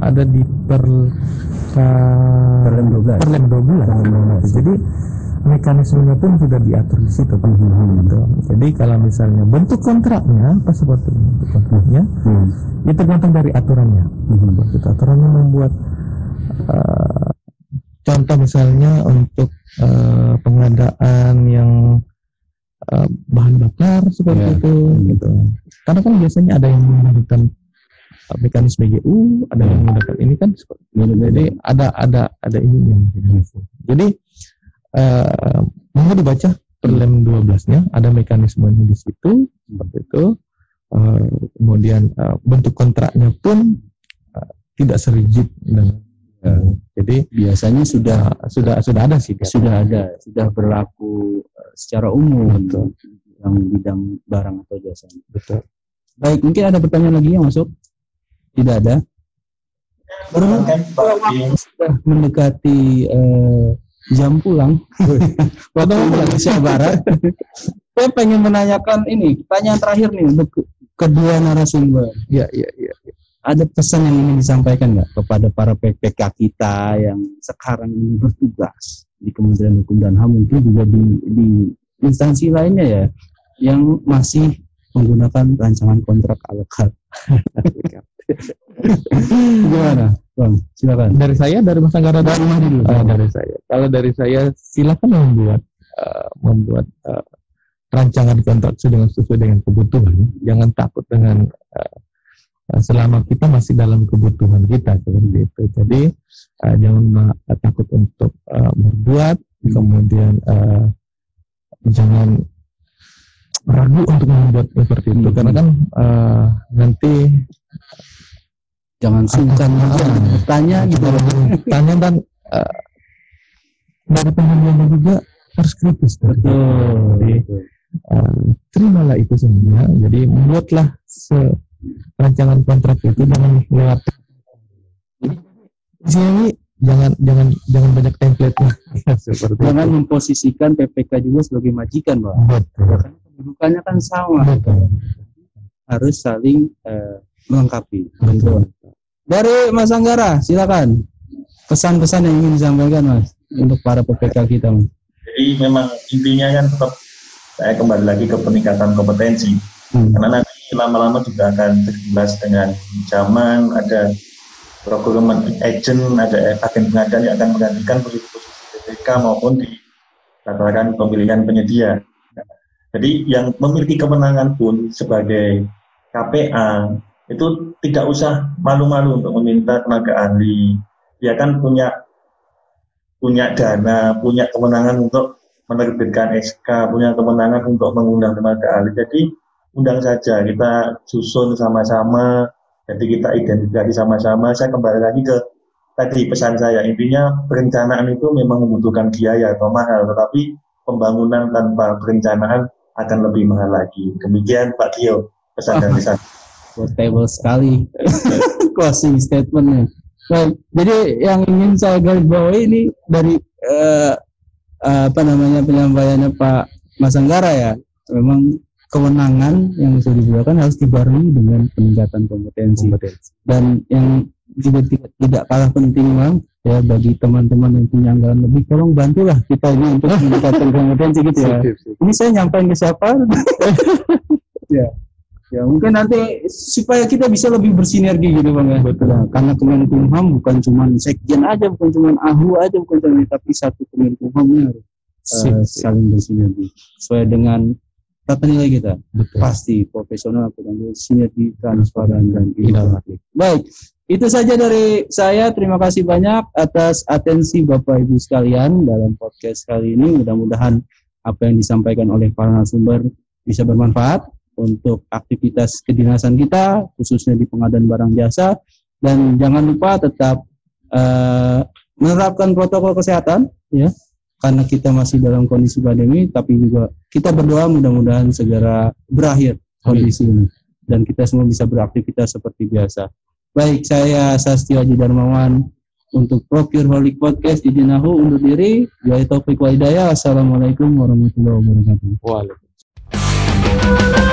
ada di Perlem 12. Jadi mekanismenya pun sudah diatur di situ, Pak. Jadi kalau misalnya bentuk kontraknya apa seperti bentuk kontraknya, itu tergantung dari aturannya. Begitu aturannya membuat contoh misalnya untuk pengadaan yang bahan bakar seperti itu, gitu. Karena kan biasanya ada yang menggunakan mekanisme GU, ada yang menggunakan ini kan, jadi ada ini yang jadi mau dibaca Perlem 12-nya, ada mekanismenya di situ seperti itu. Kemudian bentuk kontraknya pun tidak serigid dan jadi biasanya sudah ada sih, sudah berlaku secara umum untuk yang bidang barang atau jasa. Betul. Baik, mungkin ada pertanyaan lagi yang masuk? Tidak ada. Sudah mendekati jam pulang. Waktu Indonesia Barat. Saya pengen menanyakan ini, pertanyaan terakhir nih untuk kedua narasumber. Iya. Ada pesan yang ingin disampaikan nggak kepada para PPK kita yang sekarang ini bertugas di Kementerian Hukum dan HAM, mungkin juga di instansi lainnya ya, yang masih menggunakan rancangan kontrak ala carte. Gimana, Bang? Silakan. Dari saya, dari Mas Anggara, dari Mahdi dulu. Dari saya. Kalau dari saya, silakan membuat rancangan kontrak sesuai dengan kebutuhan. Jangan takut dengan selama kita masih dalam kebutuhan kita seperti itu. Jadi jangan takut untuk berbuat, kemudian jangan ragu untuk membuat seperti itu, karena kan nanti jangan sungkan bertanya gitu. Tanya dan dari pengambilannya juga harus kritis. Jadi terimalah itu semua. Jadi membuatlah rancangan kontrak itu jangan lewat. Jadi jangan banyak template-nya. Jangan memposisikan PPK juga sebagai majikan, Bang. Betul. Kedudukannya kan sama. Betul. Harus saling melengkapi. Betul. Dari Mas Anggara, silakan. Pesan-pesan yang ingin disampaikan, Mas, untuk para PPK kita, Mas. Jadi memang intinya kan tetap saya kembali lagi ke peningkatan kompetensi. Karena nanti lama-lama juga akan tergilas dengan zaman, ada procurement agent, ada agen pengadaan yang akan menggantikan posisi-posisi PPK maupun di tataran pemilihan penyedia. Jadi yang memiliki kewenangan pun sebagai KPA itu tidak usah malu-malu untuk meminta tenaga ahli. Dia kan punya dana, punya kewenangan untuk menerbitkan SK, punya kewenangan untuk mengundang tenaga ahli. Jadi undang saja, kita susun sama-sama, jadi kita identifikasi sama-sama. Saya kembali lagi ke tadi pesan saya, intinya perencanaan itu memang membutuhkan biaya atau mahal, tetapi pembangunan tanpa perencanaan akan lebih mahal lagi. Demikian Pak Tio, pesan dan pesan. quotable sekali closing statementnya. Baik, jadi yang ingin saya garis bawahi ini dari penyampaiannya Pak Mas Anggara ya, memang kewenangan yang sudah diberikan harus dibarengi dengan peningkatan kompetensi. Dan yang juga tidak kalah penting Bang, ya bagi teman-teman yang punya anggaran lebih, tolong bantulah kita ini untuk meningkatkan kompetensi gitu ya. Ini saya nyampaikan ke siapa? Ya mungkin nanti supaya kita bisa lebih bersinergi gitu Bang ya. Betul. Nah, karena Kemenkumham bukan cuma sekjen aja, bukan cuma AHU aja, bukan cuma, tapi satu Kemenkumhamnya harus saling bersinergi sesuai dengan tata nilai kita. Betul. Pasti profesional, sinergi, transparan dan inovatif. Baik, itu saja dari saya. Terima kasih banyak atas atensi Bapak Ibu sekalian dalam podcast kali ini. Mudah-mudahan apa yang disampaikan oleh para narasumber bisa bermanfaat untuk aktivitas kedinasan kita, khususnya di pengadaan barang jasa. Dan jangan lupa tetap menerapkan protokol kesehatan, ya, karena kita masih dalam kondisi pandemi. Tapi juga kita berdoa mudah-mudahan segera berakhir kondisi ini dan kita semua bisa beraktivitas seperti biasa. Baik, saya Sastio Haji Darmawan untuk Procureholic Podcast di Jinahu undur diri. Wabillahi taufiq wal hidayah. Assalamualaikum warahmatullahi wabarakatuh. Waalaikumsalam.